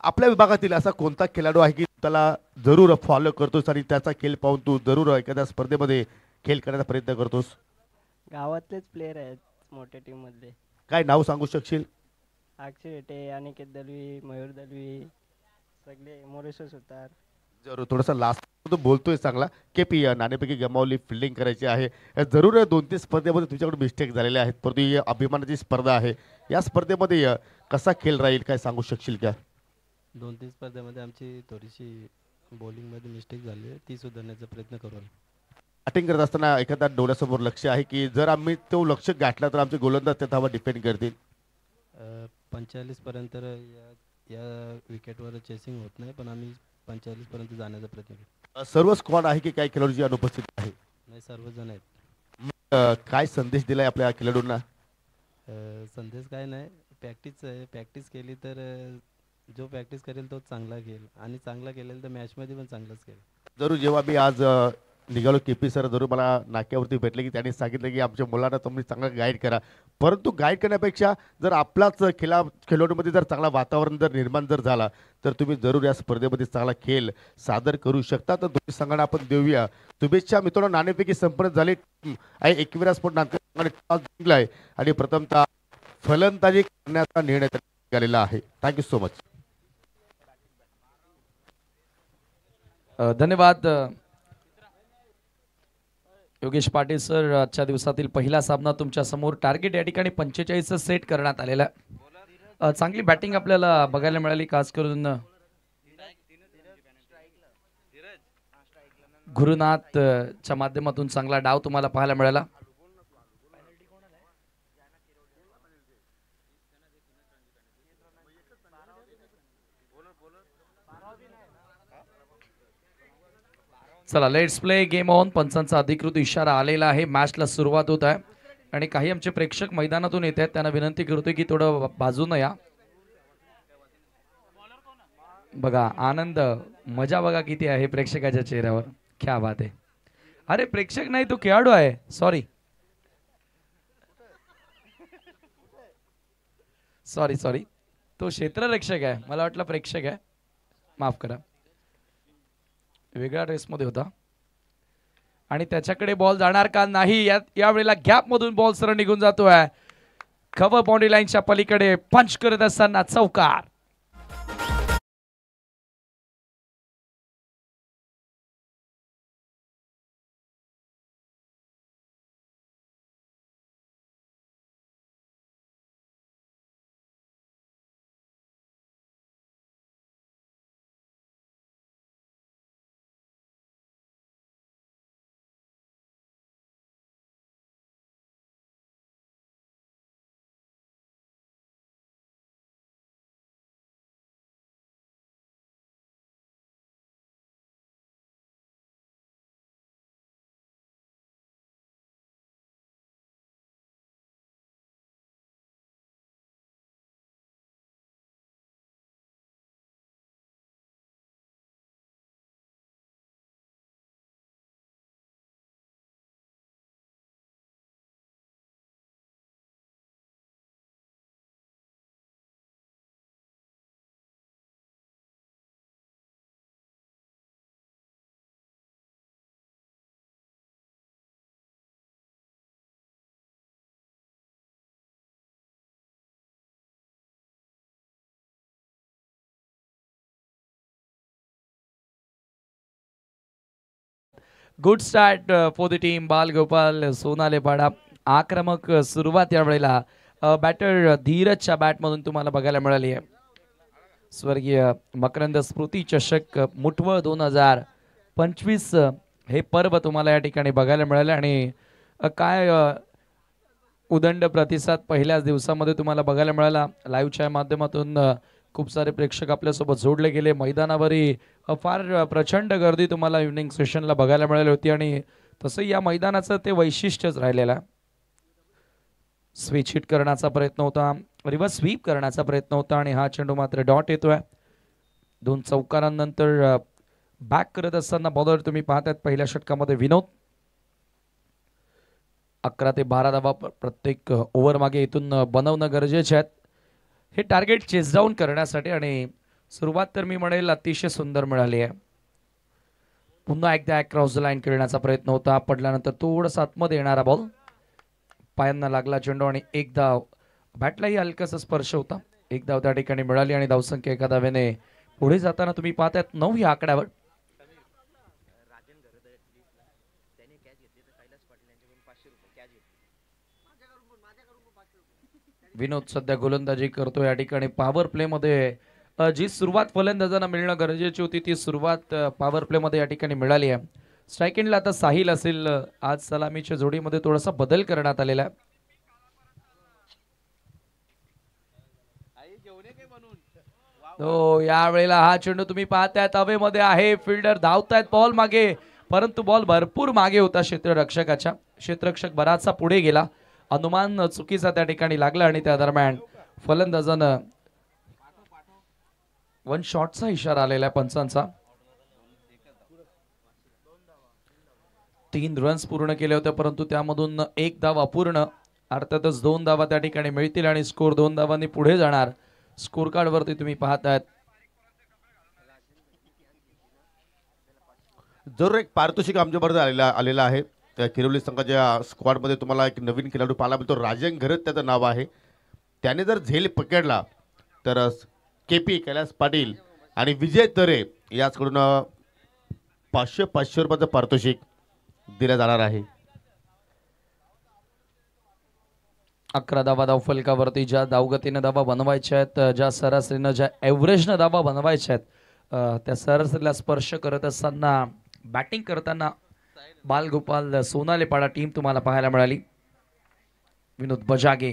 आपल्या विभागातील असा कोणता खेळाडू आहे की त्याला जरूर फॉलो करतोस आणि त्याचा खेळ पाहून तू जरूर एखाद्या स्पर्धेमध्ये खेळ करण्याचा प्रयत्न करतोस? गावातलेच प्लेयर आहेत मोठ्या टीम मधले. काय नाव सांगू शकशील? अक्षय हेटे, अनिकेत दलवी, मयूर दलवी, सगळे मोरेश्वर सुतार. जरूर थोडासा लास्ट तो बोलतोय चांगला. केपी नाणेपैकी गमावली फिल्डिंग करायची आहे. जरूर 2-3 स्पर्धेमध्ये तुमच्याकडून मिस्टेक झालेले आहेत, परंतु ही अभिमानाची स्पर्धा आहे. या स्पर्धेमध्ये कसा खेळ राहील काय सांगू शकशील का? 2-3 स्पर्धेमध्ये आमची थोडीशी बॉलिंगमध्ये मिस्टेक झाली आहे, ती सुधारण्याचा प्रयत्न करू. बॅटिंग करत असताना एखादा डोळ्यासमोर लक्ष आहे की जर आम्ही तो लक्ष गाठला तर आमचे गोलंदाज त्या धावा डिफेंड करतील? 45 पर्यंत या विकेटवर चेसिंग होत नाही, पण आम्ही 45 पर्यंत जाण्याचा प्रयत्न करू. सर्व स्क्वॉड आहे की काही खेळाडूची अनुपस्थित आहे? नाही, सर्वजण आहेत. काय संदेश दिलाय आपल्या खेळाडूंना? संदेश काय नाही, प्रॅक्टिस आहे. प्रॅक्टिस केली तर जो प्रॅक्टिस करेल तो चांगला खेळेल आणि चांगला केलेल तर मॅचमध्ये पण चांगलाच खेळेल. जरूर जेव्हा मी आज निघालो केपी सर जरूर मला नाक्यावरती भेटले की त्यांनी सांगितलं की आमच्या मुलांना तुम्ही चांगलं गाईड करा, परंतु गाईड करण्यापेक्षा जर आपलाच खेळाडूमध्ये जर चांगला वातावरण जर निर्माण जर झाला तर तुम्ही जरूर या स्पर्धेमध्ये चांगला खेळ सादर करू शकता. तर दोन्ही संघांना आपण देऊया शुभेच्छा. मित्रांनो, नाणेफेकी संपन्न झाली आहे. एकविरा स्पोर्ट नानकर टॉस जिंकलाय आणि प्रथमतः फलंदाजी करण्याचा निर्णय झालेला आहे. Thank you so much. धन्यवाद योगेश पाटील सर. आजच्या दिवसातील पहिला सामना तुमच्या समोर. टार्गेट या ठिकाणी 45 सेट करण्यात आलेला आहे. चांगली बॅटिंग आपल्याला बघायला मिळाली, खास करून गुरुनाथ च्या माध्यमातून चांगला डाव तुम्हाला पाहायला मिळाला. चला लेट्स प्ले गेम ऑन. पंचांचा अधिकृत इशारा आलेला आहे. मॅचला सुरुवात होत आहे आणि काही आमचे प्रेक्षक मैदानातून येत आहेत. त्यांना विनंती करतोय की थोडं बाजूनं या. बघा आनंद, मजा बघा किती आहे प्रेक्षकाच्या चेहऱ्यावर. क्या बात आहे. अरे प्रेक्षक नाही, तो खेळाडू आहे. सॉरी सॉरी सॉरी, तो क्षेत्ररक्षक आहे. मला वाटलं प्रेक्षक आहे, माफ करा. वेगळ्या ड्रेसमध्ये होता आणि त्याच्याकडे बॉल जाणार का नाही. यावेळेला गॅप मधून बॉल सरळ निघून जातोय. कव्हर बाउंड्री लाईनच्या पलीकडे पंच करत असताना चौकार. Good start for the team. बाल गोपाल सोनालेपाडा. आक्रमक सुरुवात यावेळेला बॅटर धीरजच्या बॅटमधून तुम्हाला बघायला मिळाली आहे. स्वर्गीय मकरंद स्मृती चषक मुठवळ 2025 हे पर्व तुम्हाला या ठिकाणी बघायला मिळाले आणि काय उदंड प्रतिसाद पहिल्याच दिवसामध्ये तुम्हाला बघायला मिळाला. लाईव्हच्या माध्यमातून खूप सारे प्रेक्षक आपल्यासोबत जोडले गेले. मैदानावरही फार प्रचंड गर्दी तुम्हाला इव्हनिंग सेशनला बघायला मिळाली होती आणि तसं या मैदानाचं ते वैशिष्ट्यच राहिलेलं आहे. स्विच हिट करण्याचा प्रयत्न होता, रिव्हर्स स्वीप करण्याचा प्रयत्न होता आणि हा चेंडू मात्र डॉट येतोय. 2 चौकारांनंतर बॅक करत असताना बॉलर तुम्ही पाहतायत पहिल्या षटकामध्ये विनोद. 11 ते 12 धावा प्रत्येक ओव्हर मागे इथून बनवणं गरजेचे आहेत हे टार्गेट चेस डाऊन करण्यासाठी आणि सुरुवात तर मी म्हणेल अतिशय सुंदर मिळाली आहे. पुन्हा एकदा क्रॉस द लाईन खेळण्याचा प्रयत्न होता. पडल्यानंतर थोडासा आतमध्ये येणारा बॉल, पायांना लागला चेंडू आणि एक धाव. बॅटलाही हलकासा स्पर्श होता. एक धाव त्या ठिकाणी मिळाली आणि धावसंख्या एका धावेने पुढे जाताना तुम्ही पाहतायत 9 या आकड्यावर. विनोद सध्या गोलंदाजी करतो या ठिकाणी. पॉवर प्ले मध्ये जी सुरुवात फलंदाजांना मिळणं गरजेची होती ती सुरुवात पॉवर प्ले मध्ये या ठिकाणी मिळाली आहे. स्ट्राईक एंडला आता साहिल असेल. आज सलामीच्या जोडीमध्ये थोडासा बदल करण्यात आलेला आहे. हो यावेळेला हा चेंडू तुम्ही पाहतायत हवेमध्ये आहे. फिल्डर धावतायत बॉल मागे, परंतु बॉल भरपूर मागे होता क्षेत्ररक्षकाच्या. क्षेत्ररक्षक बराचसा पुढे गेला. अनुमान चुकीचा त्या ठिकाणी लागला आणि त्या दरम्यान फलंदाजानं 1 शॉटचा इशारा आलेला आहे पंचांचा. 3 रन्स पूर्ण केले होते परंतु त्यामधून 1 धाव अपूर्ण. अर्थातच 2 धावा त्या ठिकाणी मिळतील आणि स्कोर 2 धावांनी पुढे जाणार. स्कोर कार्ड वरती तुम्ही पाहतायत जरूर एक पारितोषिक आमच्याबरोबर आलेला आहे. त्या किरवली संघाच्या स्क्वॉडमध्ये तुम्हाला एक नवीन खेळाडू पाहायला मिळतो. राजन घरत त्याचं नाव आहे. त्याने जर झेल पकडला तर KP कैलास पाटील आणि विजय तरे याचकडून 500 रुपयाचं पारितोषिक दिलं जाणार आहे. 11 धावा धावफलकावरती. ज्या धावगतीने धावा बनवायच्या आहेत, ज्या सरासरीनं ज्या ॲव्हरेजनं धावा बनवायच्या आहेत, त्या सरासरीला स्पर्श करत असताना बॅटिंग करताना बालगोपाल सोनालेपाडा टीम तुम्हाला पाहायला मिळाली. विनोद बजागे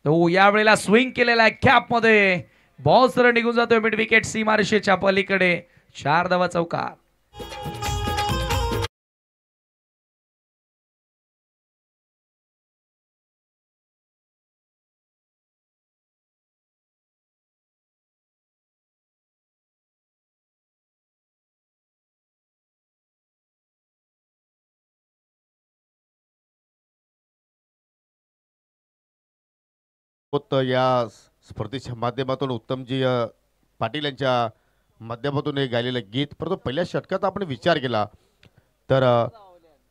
तो यावेळेला स्विंग केलेला आहे कॅपमध्ये. बॉल सरळ निघून जातोय मिड विकेट सीमारेषेच्या पलीकडे. 4 धावा चौकार. या स्पर्धेच्या माध्यमातून उत्तमजी पाटील यांच्या माध्यमातून हे गायलेलं गीत. परंतु पहिल्या षटकात आपण विचार केला तर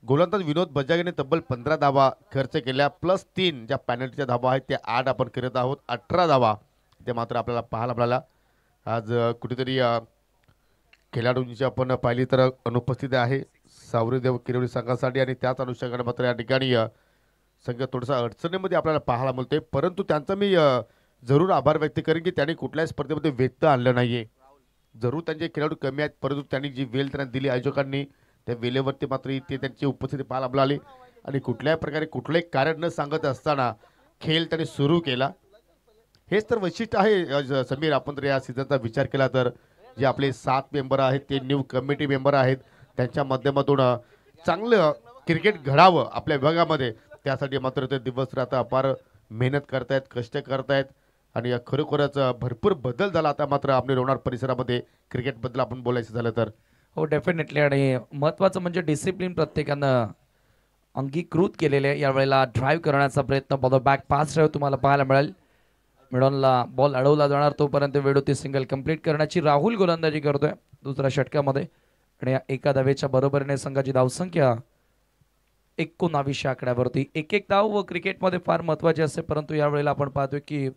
गोलंदाज विनोद बजागेने तब्बल 15 धावा खर्च केल्या, +3 ज्या पॅनल्टीच्या धावा आहेत त्या 8 आपण करत आहोत. 18 धावा ते मात्र आपल्याला पाहायला मिळाला. आज कुठेतरी खेळाडूंची आपण पाहिली तर अनुपस्थिती आहे सावरीदेव किरवली संघासाठी, आणि त्याच अनुषंगाने मात्र या ठिकाणी संघ थोडासा अडचणीमध्ये आपल्याला पाहायला मिळते. परंतु त्यांचा मी जरूर आभार व्यक्त करेन की त्यांनी कुठल्याही स्पर्धेमध्ये व्यक्त आणलं नाहीये. जरूर त्यांचे खेळाडू कमी आहेत, परंतु त्यांनी जी वेळ त्यांना दिली आयोजकांनी, त्या वेळेवरती मात्र इथे त्यांची उपस्थिती पाहायला मिळाली आणि कुठल्याही प्रकारे कुठलंही कारण न सांगत असताना खेळ त्यांनी सुरू केला. हेच तर वैशिष्ट्य आहे समीर. आपण जर या सीझनचा विचार केला तर जे आपले 7 मेंबर आहेत ते न्यू कमिटी मेंबर आहेत, त्यांच्या माध्यमातून चांगलं क्रिकेट घडावं आपल्या विभागामध्ये, त्यासाठी मात्र ते दिवस रात्र अपार मेहनत करतायत, कष्ट करतायत आणि खरोखरच भरपूर बदल झाला आता मात्र आपल्या लोणार परिसरामध्ये क्रिकेटबद्दल आपण बोलायचं झालं तर. हो डेफिनेटली. आणि महत्त्वाचं म्हणजे डिसिप्लिन प्रत्येकानं अंगीकृत केलेले आहे. यावेळेला ड्राईव्ह करण्याचा प्रयत्न बॉल बॅक पास ड्राईव्ह तुम्हाला पाहायला मिळेल. मिडॉनला बॉल अडवला जाणार, तोपर्यंत वेळोती सिंगल कंप्लीट करण्याची राहुल गोलंदाजी करतोय दुसऱ्या षटकामध्ये. आणि या एका धावेच्या बरोबरीने संघाची धावसंख्या 19 आकड्यावरती. एक धाव व क्रिकेटमध्ये फार महत्त्वाची असते, परंतु यावेळेला आपण पाहतोय की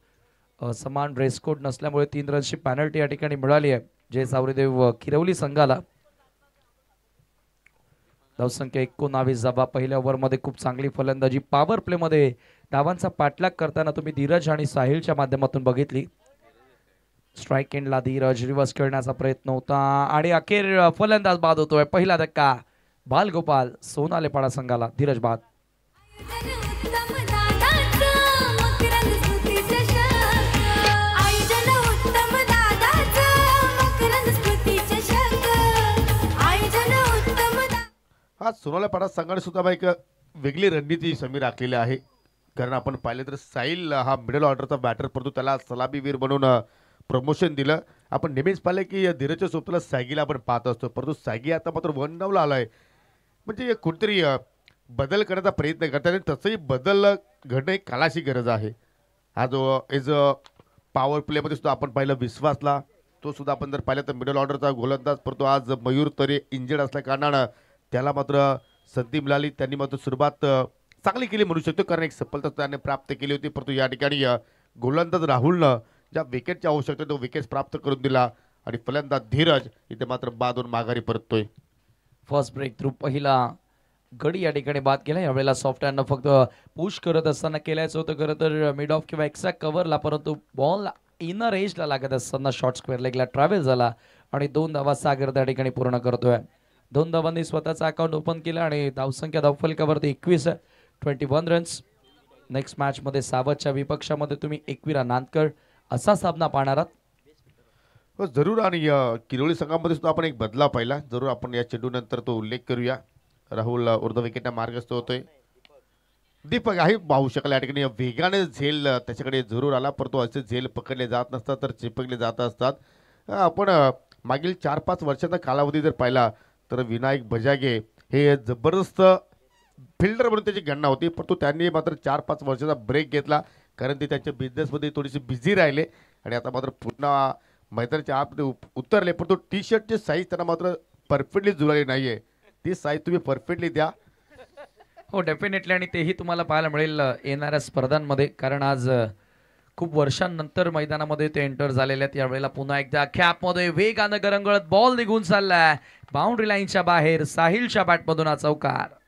समान ड्रेस कोड नसल्यामुळे 3 रनची पॅनल्टी या ठिकाणी मिळाली आहे जय सावरीदेव किरवली संघाला. धावसंख्या 19 धावा. पहिल्या ओव्हरमध्ये खूप चांगली फलंदाजी, पॉवर प्लेमध्ये धावांचा पाठलाग करताना तुम्ही धीरज आणि साहिलच्या माध्यमातून बघितली. स्ट्राईक एंडला धीरज रिव्हर्स करण्याचा प्रयत्न होता आणि अखेर फलंदाज बाद होतोय. पहिला धक्का बालगोपाल सोनालेपाडा संघाला. धीरज बाद. आज सोनालेपाडा संघाने सुद्धा एक वेगळी रणनीती समीर आखलेली आहे. कारण आपण पाहिलं तर साहिल हा मिडल ऑर्डरचा बॅटर, परंतु त्याला सलामीवीर म्हणून प्रमोशन दिलं. आपण नेहमीच पाहिलं की धीरजच्या सोबतीला सॅगीला आपण पाहत असतो, परंतु सॅगी आता मात्र 1 डाऊनला आलाय. म्हणजे कुठेतरी बदल करण्याचा प्रयत्न करतात आणि तसंही बदल घडणं एक काळाची गरज आहे. हा जो एज अ पॉवर प्लेमध्ये सुद्धा आपण पाहिलं विश्वासला, तो सुद्धा आपण जर पाहिलं तर मिडल ऑर्डरचा गोलंदाज, परंतु आज मयूर तरे इंजर्ड असल्या कारणानं त्याला मात्र संधी मिळाली. त्यांनी मात्र सुरुवात चांगली केली म्हणू शकतो, कारण एक सफलता त्याने प्राप्त केली होती. परंतु या ठिकाणी गोलंदाज राहुलनं ज्या विकेटची आवश्यकता तो विकेट प्राप्त करून दिला आणि फलंदाज धीरज इथे मात्र बाद होऊन माघारी परततोय. फर्स्ट ब्रेक थ्रू पहिला गडी या ठिकाणी बाद केला. यावेळेला सॉफ्ट हँडनं फक्त पुश करत असताना केल्याचं होतं खरं तर मिड ऑफ किंवा एक्स्ट्रा कव्हरला, परंतु बॉल इनर एजला लागत असताना शॉर्ट स्क्वेअर लेगला ट्रॅव्हल झाला आणि 2 धावा सागर त्या ठिकाणी पूर्ण करतोय. 2 धावांनी स्वतःचा अकाउंट ओपन केलं आणि धावसंख्या धावफलकावरती 21 रन्स. नेक्स्ट मॅचमध्ये सावतच्या विपक्षामध्ये तुम्ही एकविरा नांदकर असा सामना पाहणार आहात. हो जरूर. आणि किरोळी संघामध्ये सुद्धा आपण एक बदलाव पाहिला, जरूर आपण या चेंडूनंतर तो उल्लेख करूया. राहुल अर्ध विकेटला मार्गस्थ होतोय. दीपक आहे पाहू शकला या ठिकाणी वेगाने झेल त्याच्याकडे जरूर आला, परंतु असे झेल पकडले जात नसतात तर चिपकले जात असतात. आपण मागील 4-5 वर्षाचा कालावधी जर पाहिला तर विनायक बजागे हे जबरदस्त फिल्डर म्हणून त्याची गणना होती, परंतु त्यांनी मात्र 4-5 वर्षाचा ब्रेक घेतला कारण ते त्यांच्या बिझनेसमध्ये थोडेसे बिझी राहिले आणि आता मात्र पुन्हा मैदानाच्या आतमध्ये उतरले. परंतु टी शर्टची साईज त्यांना मात्र परफेक्टली जुळाली नाहीये. ती साईज तुम्ही परफेक्टली द्या. हो डेफिनेटली. आणि तेही तुम्हाला पाहायला मिळेल येणाऱ्या स्पर्धांमध्ये, कारण आज खूप वर्षांनंतर मैदानामध्ये ते एंटर झालेले आहेत. यावेळेला पुन्हा एकदा कॅपमध्ये वेगानं गरंगळत बॉल निघून चाललाय बाउंड्री लाईनच्या बाहेर. साहिलच्या बॅटमधून हा चौकार.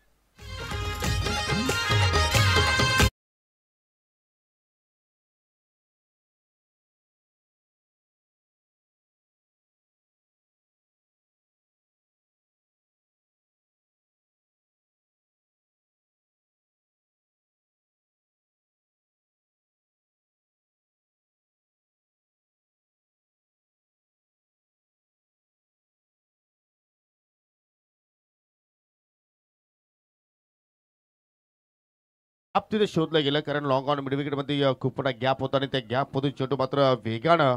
आप तिथे शोधलं गेलं कारण लॉंग ऑन मिड विकेटमध्ये खूप मोठा गॅप होता आणि त्या गॅपमधून चेंडू मात्र वेगानं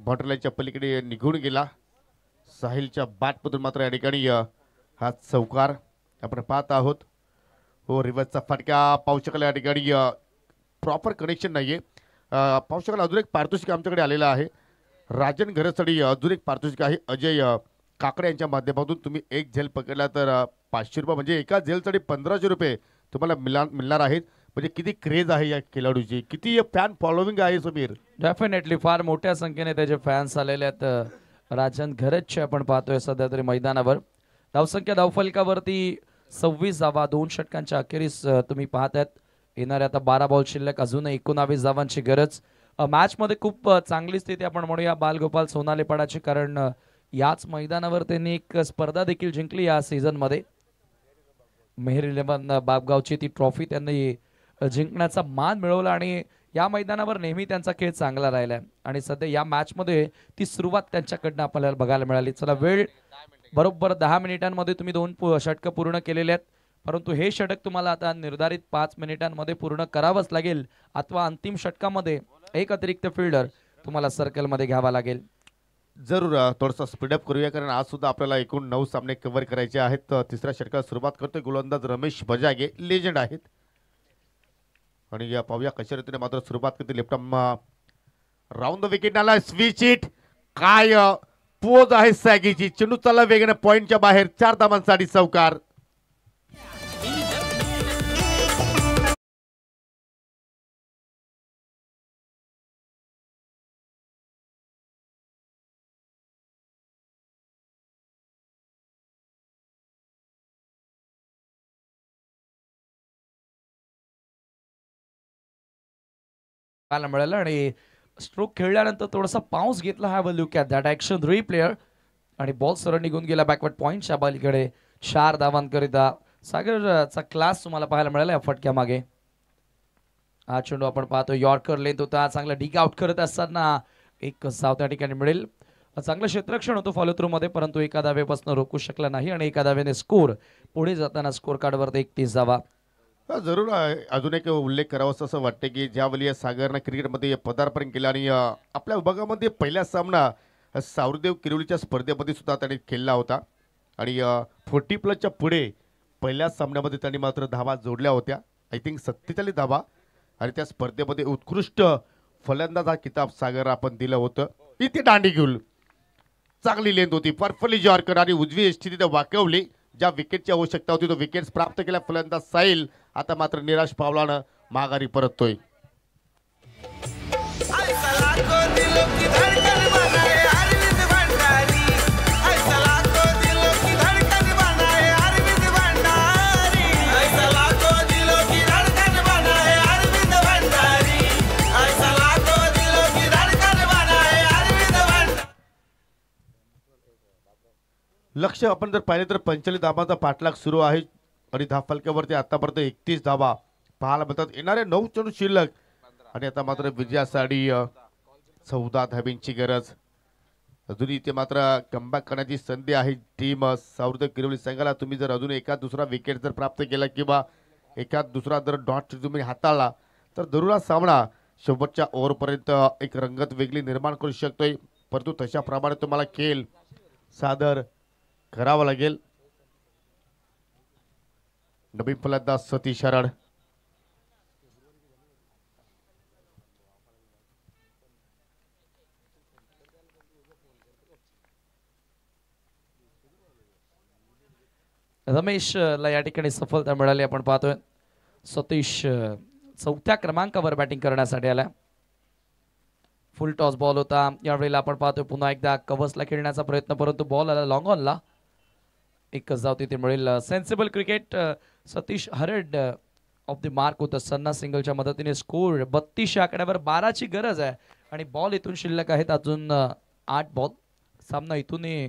बॉर्डरलाईनच्या पलीकडे निघून गेला. साहिलच्या बॅटमधून मात्र या ठिकाणी हा चौकार आपण पाहत आहोत. हो, रिव्हर्सचा फटका पाहू शकाल या ठिकाणी प्रॉपर कनेक्शन नाहीये. पाहू शकाल अजून एक पारितोषिक आमच्याकडे आलेलं आहे. राजन घरसाठी अजून एक पारितोषिक आहे. अजय काकडे यांच्या माध्यमातून तुम्ही एक झेल पकडला तर 500 रुपये म्हणजे एका झेलसाठी 1500 रुपये तुम्हाला मिळणार आहेत. म्हणजे किती क्रेज आहे या खेळाडूची, किती फॅन फॉलोविंग आहे समीर. डेफिनेटली फार मोठ्या संख्येने त्याचे फॅन्स आलेले आहेत. राजन घरजचे आपण पाहतोय सध्या तरी मैदानावर. धावसंख्या धावफलकावरती 26 धावा 2 षटकांच्या अखेरीस तुम्ही पाहतायत. येणाऱ्या आता 12 बॉल शिल्लक, अजून 19 धावांची गरज. मॅच मध्ये खूप चांगली स्थिती आपण म्हणूया बालगोपाल सोनालेपाडाची, कारण याच मैदानावर त्यांनी एक स्पर्धा देखील जिंकली या सीझन मध्ये. मेहर इलेव्हन बापगावची ती ट्रॉफी त्यांनी जिंकण्याचा मान मिळवला आणि या मैदानावर नेहमी त्यांचा खेळ चांगला राहिलाय आणि सध्या या मॅच मध्ये ती सुरुवात त्यांच्याकडनं आपल्याला बघायला मिळाली. चला, वेळ बरोबर 10 मिनिटांमध्ये तुम्ही 2 षटकं पूर्ण केलेले आहेत, परंतु हे षटक तुम्हाला आता निर्धारित 5 मिनिटांमध्ये पूर्ण करावंच लागेल अथवा अंतिम षटकामध्ये एक अतिरिक्त फिल्डर तुम्हाला सर्कलमध्ये घ्यावा लागेल. जरूर थोडंसं स्पीडअप करूया कारण आज सुद्धा आपल्याला एकूण 9 सामने कव्हर करायचे आहेत. तिसऱ्या षटकाला सुरुवात करतोय गोलंदाज रमेश बजागे, लेजंड आहेत. आणि या पाहूया कशा रीतीने मात्र सुरुवात करते. लेफ्ट राऊंड द विकेट आला, स्विच इट, काय पोज आहे सॅगीची. चेंडू चालला वेगाने पॉइंटच्या बाहेर. 4 धावांसाठी चौकार. पाहायला मिळालं आणि स्ट्रोक खेळल्यानंतर थोडासा पाऊस घेतला. Have a look at that action. 3 player आणि बॉल सरळ निघून गेला बॅकवर्ड पॉईंटच्या बालीकडे. 4 धावांकरिता सागरचा क्लास तुम्हाला पाहायला मिळाला या फटक्या मागे. हा चेंडू आपण पाहतो यॉर्कर लेंथ होता. चांगला डिग आउट करत असताना एक साव त्या ठिकाणी मिळेल. चांगलं क्षेत्ररक्षण होतं फॉलो थ्रू मध्ये, परंतु एका धावेपासून रोखू शकला नाही आणि एका धावेने स्कोर पुढे जाताना स्कोर कार्डवरती 31 धावा. जरूर अजून एक उल्लेख करावा असं वाटतं की ज्यावेळी सागरनं क्रिकेटमध्ये पदार्पण केलं आणि आपल्या विभागामध्ये पहिला सामना सावरदेव किरवलीच्या स्पर्धेमध्ये सुद्धा त्यांनी खेळला होता आणि 40+ पुढे पहिल्या सामन्यामध्ये त्यांनी मात्र धावा जोडल्या होत्या. आय थिंक 47 धावा आणि त्या स्पर्धेमध्ये उत्कृष्ट फलंदाज हा किताब सागर आपण दिलं होतं. इथे दांडी घेऊन चांगली लेंथ होती, परफेक्टली जॉर्कर आणि उजवी एसटी तिथे वाकवली. ज्या विकेटची आवश्यकता होती तो विकेट्स प्राप्त केल्या फलंदाज साहिल. आता मात्र निराश पावलानं माघारी परततोय. लक्ष आपण जर पाहिले तर 45 धावांचा पाठलाग सुरू आहे आणि धावफलकावरती आतापर्यंत 31 धावा पाहायला मिळतात. येणारे 9 चेंडू शिल्लक आणि आता मात्र विजयासाठी 14 धाब्यांची गरज. अजून इथे मात्र कमबॅक करण्याची संधी आहे टीम सावरदेव किरवली संघाला. तुम्ही जर अजून एका दुसरा विकेट जर प्राप्त केला किंवा एका दुसरा जर डॉट तुम्ही हाताळला तर जरूर हा सामना शेवटच्या ओव्हरपर्यंत एक रंगत वेगळी निर्माण करू शकतोय. परंतु तशाप्रमाणे तुम्हाला खेळ सादर करावा लागेल. नवीन फलंदाज सतीश शरण. रमेशला या ठिकाणी सफलता मिळाली. आपण पाहतोय सतीश 4थ्या क्रमांकावर बॅटिंग करण्यासाठी आला. फुल टॉस बॉल होता. यावेळेला आपण पाहतोय पुन्हा एकदा कव्हर्सला खेळण्याचा प्रयत्न, परंतु बॉल आला लॉंग ऑनला. एकच धाव तिथे मिळेल. Sensible cricket. Satish Harad off the mark होतं. सन्ना सिंगलच्या मदतीने स्कोर 32 आकड्यावर 12ची गरज आहे आणि बॉल इथून शिल्लक आहेत अजून 8 बॉल. सामना इथूनही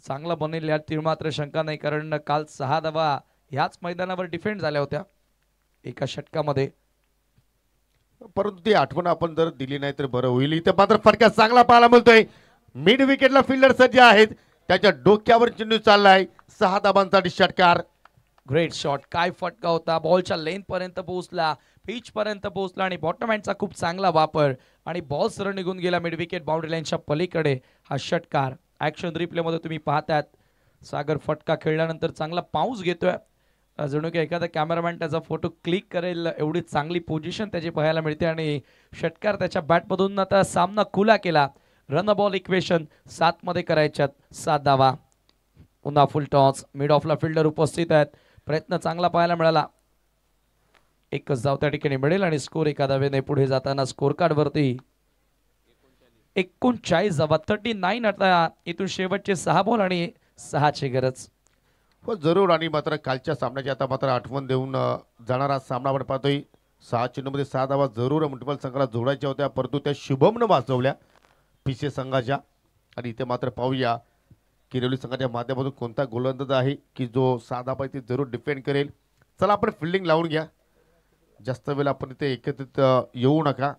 चांगला बनेल यात मात्र शंका नाही, कारण काल 6 धावा ह्याच मैदानावर डिफेंड झाल्या होत्या एका षटकामध्ये. परंतु ती आठवण आपण जर दिली नाही तर बरं होईल. इथे मात्र फटका चांगला पाहायला मिळतोय. मिड विकेटला फिल्डर सज्ज आहेत, त्याच्या डोक्यावर चेंडू चाललाय. 6 धाबांसाठी षटकार. Great shot. काय फटका होता. बॉलच्या लेंथ पर्यंत पोहोचला, पिच पर्यंत पोहोचला आणि बॉटम हँडचा खूप चांगला वापर आणि बॉल सरळ निघून गेला मिड विकेट बाउंड्री लाईनच्या पलीकडे. हा षटकार ऍक्शन रिप्ले मध्ये तुम्ही पाहतात. सागर फटका खेळल्यानंतर चांगला पाऊस घेतोय. जणू की एखादा कॅमेरामॅन त्याचा फोटो क्लिक करेल एवढी चांगली पोझिशन त्याची पाहायला मिळते आणि षटकार त्याच्या बॅटमधून आता सामना खुला केला. रन बॉल इक्वेशन 7 मध्ये करायच्यात. 7 धावा. पुन्हा फुल टॉस. मिड ऑफला फिल्डर उपस्थित आहेत. प्रयत्न चांगला पाहायला मिळाला. एकच धाव त्या ठिकाणी मिळेल आणि स्कोर एका धावेने पुढे जाताना स्कोर कार्ड वरती 39 धावा. 39. आता इथून शेवटचे 6 बॉल आणि 6ची गरज. हो जरूर. आणि मात्र कालच्या सामन्याची आता मात्र आठवण देऊन जाणारा सामना आपण पाहतोय. 6 चेंडूमध्ये 6 धावा जरूर मुठबल संघाला जोडायच्या होत्या, परंतु त्या शुभमनं वाचवल्या पीसीए संघाच्या. आणि इथे मात्र पाहूया किरोली संघाच्या माध्यमातून कोणता गोलंदाज आहे की जो 6 धावांपैकी जरूर डिफेंड करेल. चला आपण फिल्डिंग लावून घ्या. जास्त वेळ आपण इथे एकत्रित येऊ नका.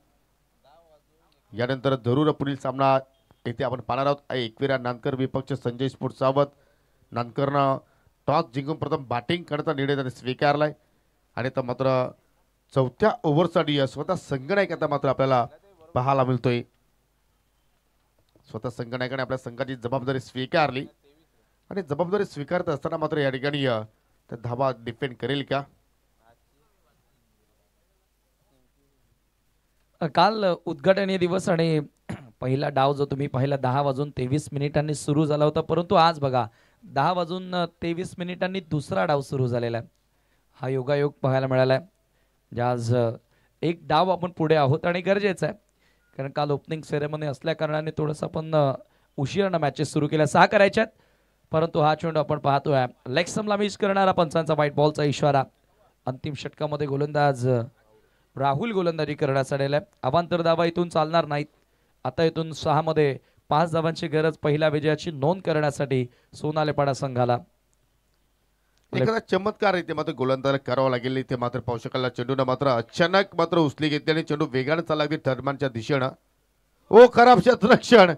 यानंतर जरूर पुढील सामना इथे आपण पाहणार आहोत. एकविरा नानकर विपक्ष संजय स्पोर्ट सावत. नानकरनं टॉस जिंकून प्रथम बॅटिंग करण्याचा निर्णय त्याने स्वीकारलाय आणि आता मात्र 4थ्या ओव्हरसाठी स्वतः संघनायक आता मात्र आपल्याला पाहायला मिळतोय. स्वतः संघनायकाने आपल्या संघाची जबाबदारी स्वीकारली आणि जबाबदारी स्वीकारत असताना मात्र या ठिकाणी त्या धावा डिफेंड करेल का. काल उद्घाटनीय दिवस आणि पहिला डाव जो तुम्ही पाहिला 10:23 सुरू झाला होता, परंतु आज बघा 10:23 दुसरा डाव सुरू झालेला आहे. हा योगायोग पाहायला मिळाला आहे. आज एक डाव आपण पुढे आहोत आणि गरजेचं आहे, कारण काल ओपनिंग सेरेमनी असल्या कारणाने थोडंसं आपण उशिरानं मॅचेस सुरू केल्या. 6 करायच्यात, परंतु हा चेंडू आपण पाहतोय लेग स्टंपला मिस करणारा पंचांचा व्हाईट बॉलचा इशारा. अंतिम षटकामध्ये गोलंदाज राहुल गोलंदाजी करण्यास आलेला आहे. अवांतर धावा इथून चालणार नाहीत. आता इथून 6 मध्ये 5 धावांची गरज पहिल्या विजयाची नोंद करण्यासाठी सोनालेपाडा संघाला. एखादा चमत्कार इथे मात्र गोलंदाज करावा लागेल. इथे मात्र पाहू शकाल चेंडूनं मात्र अचानक मात्र उचली घेतली आणि चेंडू वेगाने चालला लागली थर्डमॅनच्या दिशेनं. ओ खराब क्षेत्ररक्षण.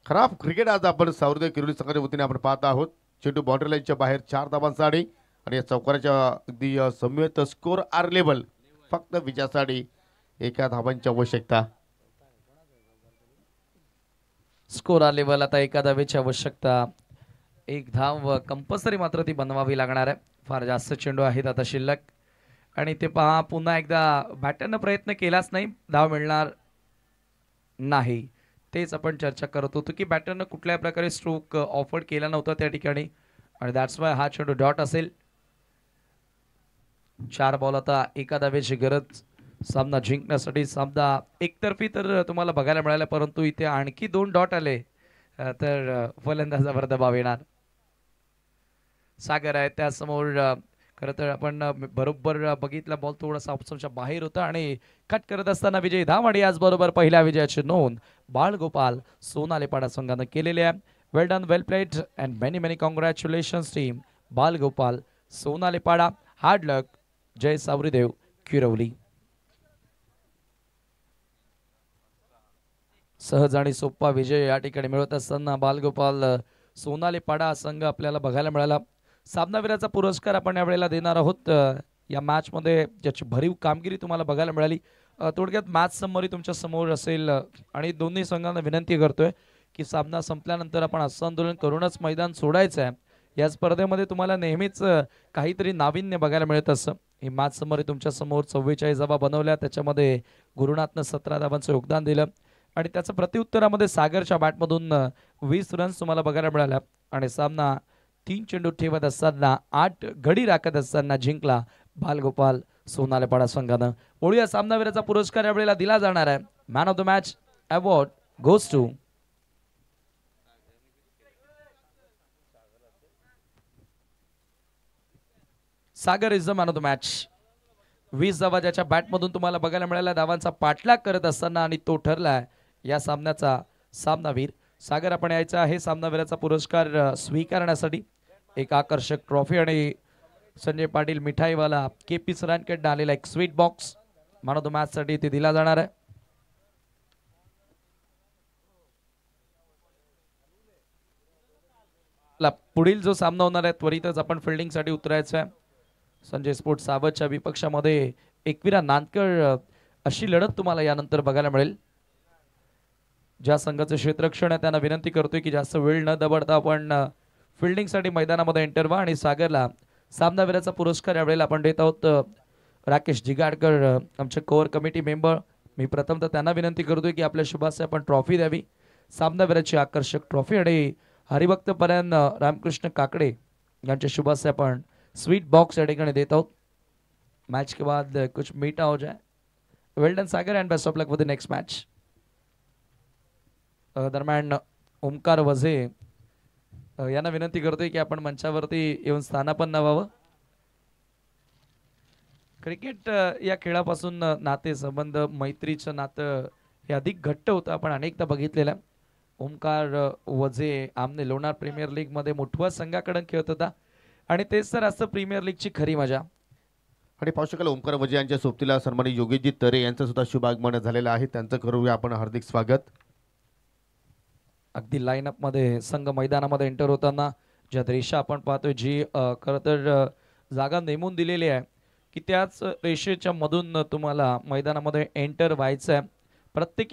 खराब क्रिकेट आज आपण सावरदेव किरोली संघाच्या वतीने आपण पाहत आहोत. चेंडू बाउंड्री लाईनच्या बाहेर 4 धावांसाठी आणि या चौकाराच्या अगदी समवेत स्कोर आर लेवल. फक्त विजयासाठी 1 धावांची आवश्यकता. स्कोर आर लेवल आता 1 धावेची आवश्यकता. 1 धाव कंपल्सरी मात्र ती बनवावी लागणार आहे. फार जास्त चेंडू आहेत आता शिल्लक आणि ते पहा पुन्हा एकदा बॅटरनं प्रयत्न केलाच नाही, धाव मिळणार नाही. तेच आपण चर्चा करत होतो की बॅटरनं कुठल्या प्रकारे स्ट्रोक ऑफर केला नव्हता त्या ठिकाणी आणि दॅट्स वाय हा चेंडू डॉट असेल. 4 बॉल आता 1 धावेची गरज सामना जिंकण्यासाठी. सामना एकतर्फी तर तुम्हाला बघायला मिळाला, परंतु इथे आणखी 2 डॉट आले तर फलंदाजावर दबाव येणार. सागर आहे त्यासमोर. खरं तर आपण बरोबर बघितला बॉल थोडासा ऑप्शनच्या बाहेर होता आणि कट करत असताना विजयी धाव आणि आज बरोबर पहिल्या विजयाची नोंद बाळगोपाल सोनालेपाडा संघानं केलेली आहे. Well done, well played and many many congratulations team Balgopal Sonalepada. Hard luck. Jai Sawaridev Kirvali. सहज आणि सोपा विजय या ठिकाणी मिळत असताना बाळगोपाल सोनालेपाडा संघ आपल्याला बघायला मिळाला. सामनावीराचा पुरस्कार आपण यावेळेला देणार आहोत. या मॅच मध्ये ज्याची भरीव कामगिरी तुम्हाला बघायला मिळाली. थोडक्यात मॅच समरी तुमच्या समोर असेल आणि दोन्ही संघांना विनंती करतोय की सामना संपल्यानंतर आपण असं आंदोलन करूनच मैदान सोडायचं आहे. या स्पर्धेमध्ये तुम्हाला नेहमीच काहीतरी नाविन्य बघायला मिळत असं. ही मॅच समरी तुमच्या समोर 44 धावा बनवल्या, त्याच्यामध्ये गुरुनाथनं 17 धावांचं योगदान दिलं आणि त्याचं प्रत्युत्तरामध्ये सागरच्या बॅटमधून 20 रन्स तुम्हाला बघायला मिळाल्या आणि सामना 3 चेंडू ठेवत असताना 8 गडी राखत असताना जिंकला बाळगोपाल सोनालेपाडा संघानं. ओळूया सामनावीराचा पुरस्कार यावेळेला दिला जाणार आहे man of the match award goes to Sagar is the man of the match. 20 धावा ज्याच्या बॅटमधून तुम्हाला बघायला मिळाला, धावांचा पाठलाग करत असताना आणि तो ठरलाय या सामन्याचा सामनावीर. सागर आपण यायचा आहे सामनावीराचा पुरस्कार स्वीकारण्यासाठी. एक आकर्षक ट्रॉफी आणि संजय पाटील मिठाईवाला KP सरांकडे आलेला एक sweet box man of the match साठी ते दिला जाणार आहे. पुढील जो सामना होणार आहे त्वरितच आपण फिल्डिंग साठी उतरायचं आहे. संजय स्पोर्ट सावधच्या विपक्षामध्ये एकविरा नांदकर अशी लढत तुम्हाला यानंतर बघायला मिळेल. ज्या संघाचे क्षेत्ररक्षण आहे त्यांना विनंती करतोय की जास्त वेळ न दबडता आपण फिल्डिंग साठी मैदानामध्ये एंटर व्हा. आणि सागरला सामनावीराचा पुरस्कार यावेळेला आपण देत आहोत. राकेश जिगाडकर आमचे कोअर कमिटी मेंबर, मी प्रथमतः त्यांना विनंती करतोय की आपल्या शुभासे आपण ट्रॉफी द्यावी, सामनावीराची आकर्षक ट्रॉफी. आणि हरिभक्त परायण रामकृष्ण काकडे यांच्या शुभासे आपण स्वीट बॉक्स या ठिकाणी देत आहोत. मैच के बाद कुछ मीठा हो जाए. Well done Sagar and best of luck for the next match. दरम्यान ओमकार वझे यांना विनंती करतोय की आपण मंचावरती येऊन स्थानापन्न व्हावं. क्रिकेट या खेळापासून नाते संबंध मैत्रीचं नातं हे अधिक घट्ट होतं, आपण अनेकदा बघितलेलं आहे. ओमकार वझे आमने लोणार प्रीमियर लीग मध्ये मुठवा संघाकडे खेळत होता आणि तेच तर असतं प्रीमियर लीगची खरी मजा. आणि पाहू शकाल ओमकार वजे यांच्या सोबतीला सन्मानित योगेशजी तरे यांचं सुद्धा शुभागमन झालेलं आहे. त्यांचं करूया आपण हार्दिक स्वागत. अगदी लाईनअप मध्ये संघ मैदानामध्ये एंटर होताना ज्या रेषा आपण पाहतोय, जी खरं तर जागा नेमून दिलेली आहे की त्याच रेषेच्या मधून तुम्हाला मैदानामध्ये एंटर व्हायचं आहे. प्रत्येकी